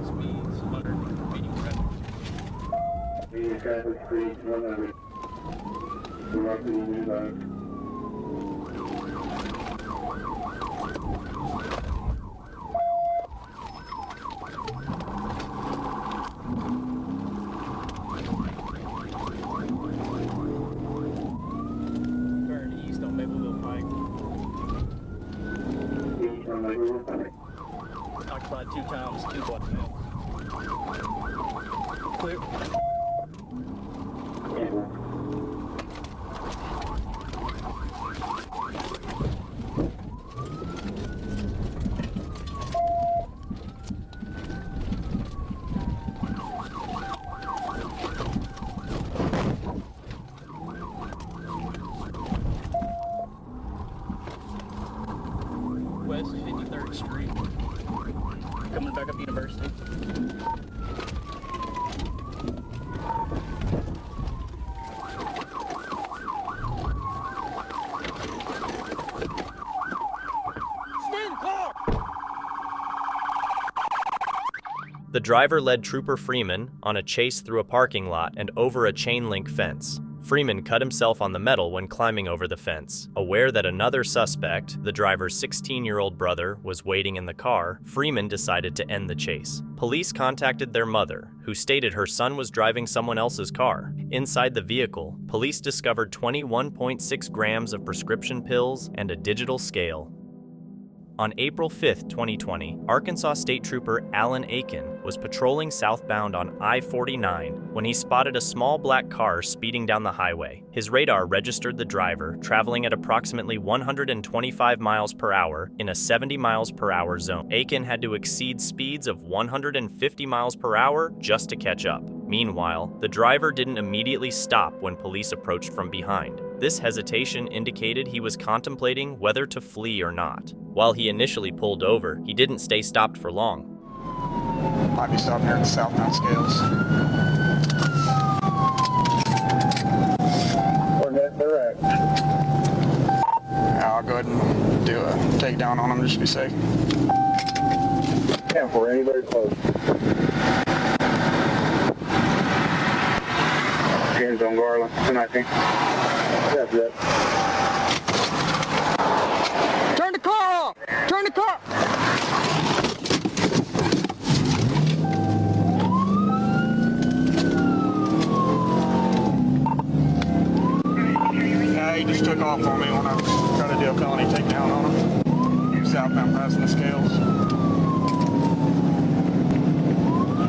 Speeds 100, medium traffic. Medium traffic speeds 100. Roughly new line. Occupied 2 times, 2 blocks now. Clear. West 53rd Street. Coming back up University. The driver led Trooper Freeman on a chase through a parking lot and over a chain-link fence. Freeman cut himself on the metal when climbing over the fence. Aware that another suspect, the driver's 16-year-old brother, was waiting in the car, Freeman decided to end the chase. Police contacted their mother, who stated her son was driving someone else's car. Inside the vehicle, police discovered 21.6 grams of prescription pills and a digital scale. On April 5, 2020, Arkansas State Trooper Alan Aiken was patrolling southbound on I-49 when he spotted a small black car speeding down the highway. His radar registered the driver traveling at approximately 125 miles per hour in a 70 miles per hour zone. Aiken had to exceed speeds of 150 miles per hour just to catch up. Meanwhile, the driver didn't immediately stop when police approached from behind. This hesitation indicated he was contemplating whether to flee or not. While he initially pulled over, he didn't stay stopped for long. Might be stopping here at the southbound scales. Corvette direct. Yeah, I'll go ahead and do a takedown on him just to be safe. Yeah, for anybody close. Hands on Garland, I think. That's it. Turn the car off! Turn the car! Yeah, he just took off on me when I tried to do a felony takedown on him. He was southbound passing the scales.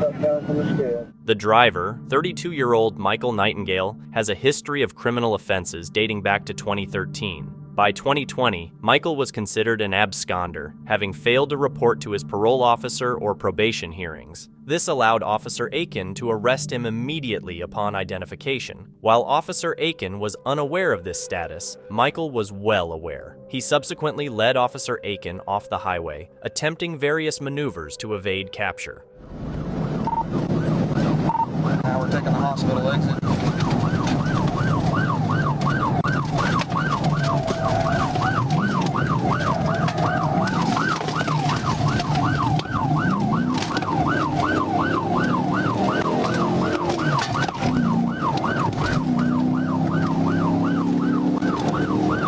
Southbound from the scale. The driver, 32-year-old Michael Nightingale, has a history of criminal offenses dating back to 2013. By 2020, Michael was considered an absconder, having failed to report to his parole officer or probation hearings. This allowed Officer Aiken to arrest him immediately upon identification. While Officer Aiken was unaware of this status, Michael was well aware. He subsequently led Officer Aiken off the highway, attempting various maneuvers to evade capture. Now we're taking the hospital exit.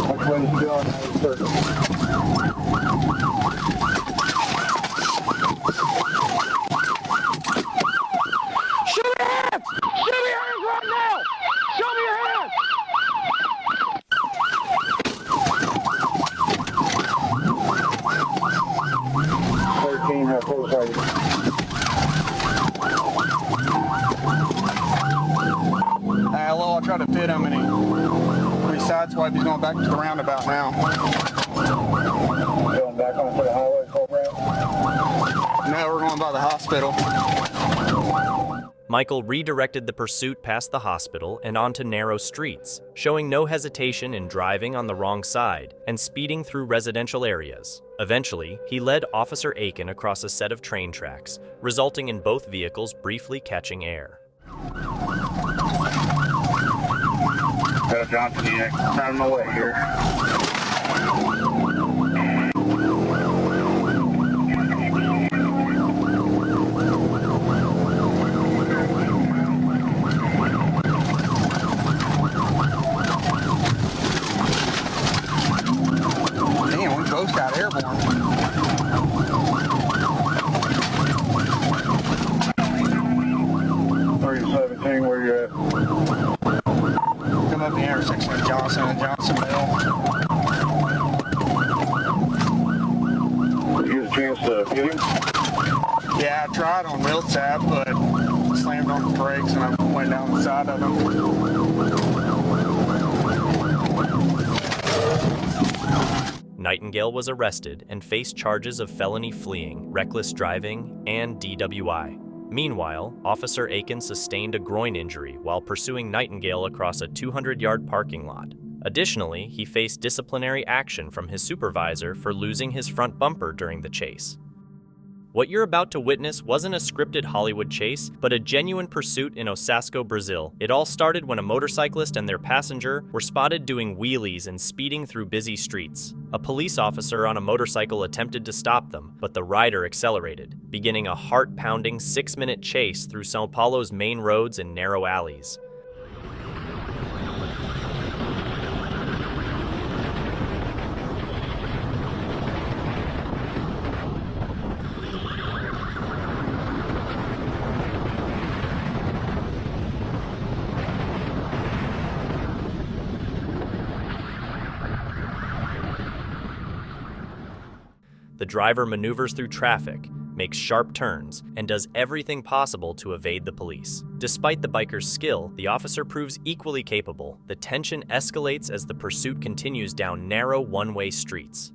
Which way did you go on that circle? Hello, I tried to fit him and he sideswiped. He's going back to the roundabout now. Going back on the highway, Corvette? No, we're going by the hospital. Michael redirected the pursuit past the hospital and onto narrow streets, showing no hesitation in driving on the wrong side and speeding through residential areas. Eventually, he led Officer Aiken across a set of train tracks, resulting in both vehicles briefly catching air. Got a Johnson unit on my way here. Damn, we both got airborne. 3017, where you at? Come up the intersection of Johnson and Johnsonville. Did you get a chance to get him? Yeah, I tried on wheel tap, but slammed on the brakes and I went down the side of him. Nightingale was arrested and faced charges of felony fleeing, reckless driving, and DWI. Meanwhile, Officer Aiken sustained a groin injury while pursuing Nightingale across a 200-yard parking lot. Additionally, he faced disciplinary action from his supervisor for losing his front bumper during the chase. What you're about to witness wasn't a scripted Hollywood chase, but a genuine pursuit in Osasco, Brazil. It all started when a motorcyclist and their passenger were spotted doing wheelies and speeding through busy streets. A police officer on a motorcycle attempted to stop them, but the rider accelerated, beginning a heart-pounding 6-minute chase through São Paulo's main roads and narrow alleys. The driver maneuvers through traffic, makes sharp turns, and does everything possible to evade the police. Despite the biker's skill, the officer proves equally capable. The tension escalates as the pursuit continues down narrow one-way streets.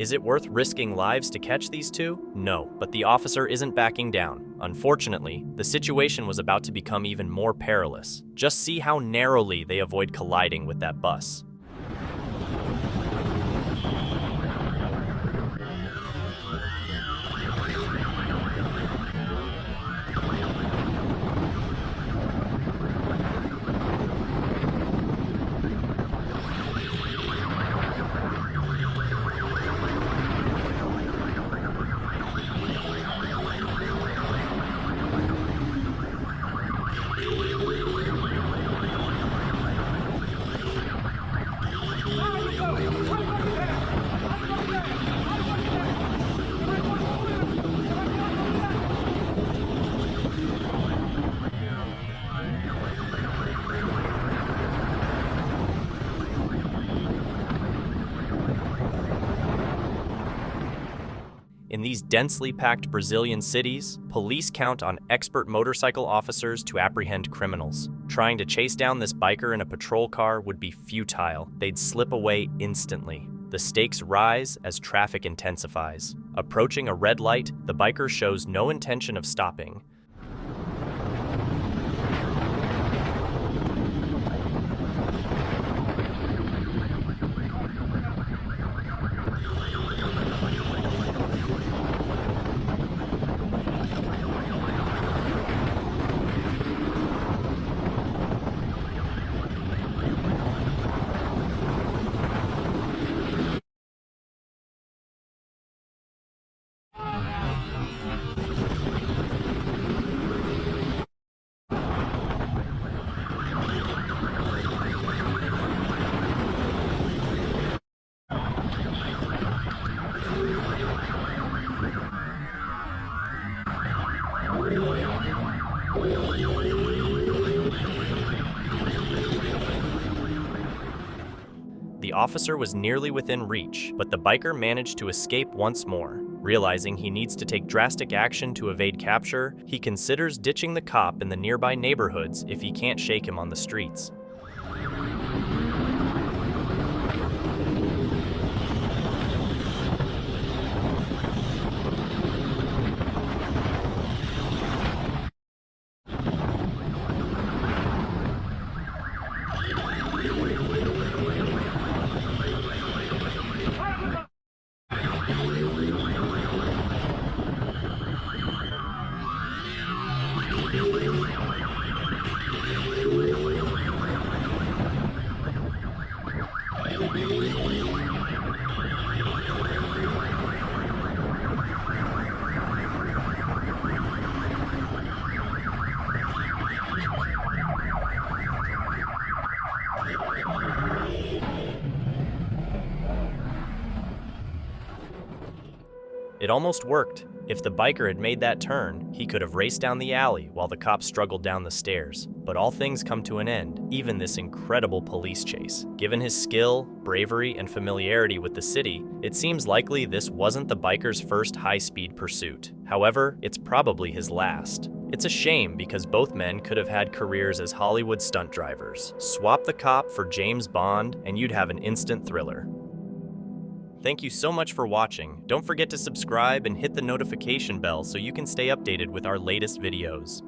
Is it worth risking lives to catch these two? No, but the officer isn't backing down. Unfortunately, the situation was about to become even more perilous. Just see how narrowly they avoid colliding with that bus. In these densely packed Brazilian cities, police count on expert motorcycle officers to apprehend criminals. Trying to chase down this biker in a patrol car would be futile. They'd slip away instantly. The stakes rise as traffic intensifies. Approaching a red light, the biker shows no intention of stopping. The officer was nearly within reach, but the biker managed to escape once more. Realizing he needs to take drastic action to evade capture, he considers ditching the cop in the nearby neighborhoods if he can't shake him on the streets. It almost worked. If the biker had made that turn, he could have raced down the alley while the cops struggled down the stairs. But all things come to an end, even this incredible police chase. Given his skill, bravery, and familiarity with the city, it seems likely this wasn't the biker's first high-speed pursuit. However, it's probably his last. It's a shame because both men could have had careers as Hollywood stunt drivers. Swap the cop for James Bond and you'd have an instant thriller. Thank you so much for watching. Don't forget to subscribe and hit the notification bell so you can stay updated with our latest videos.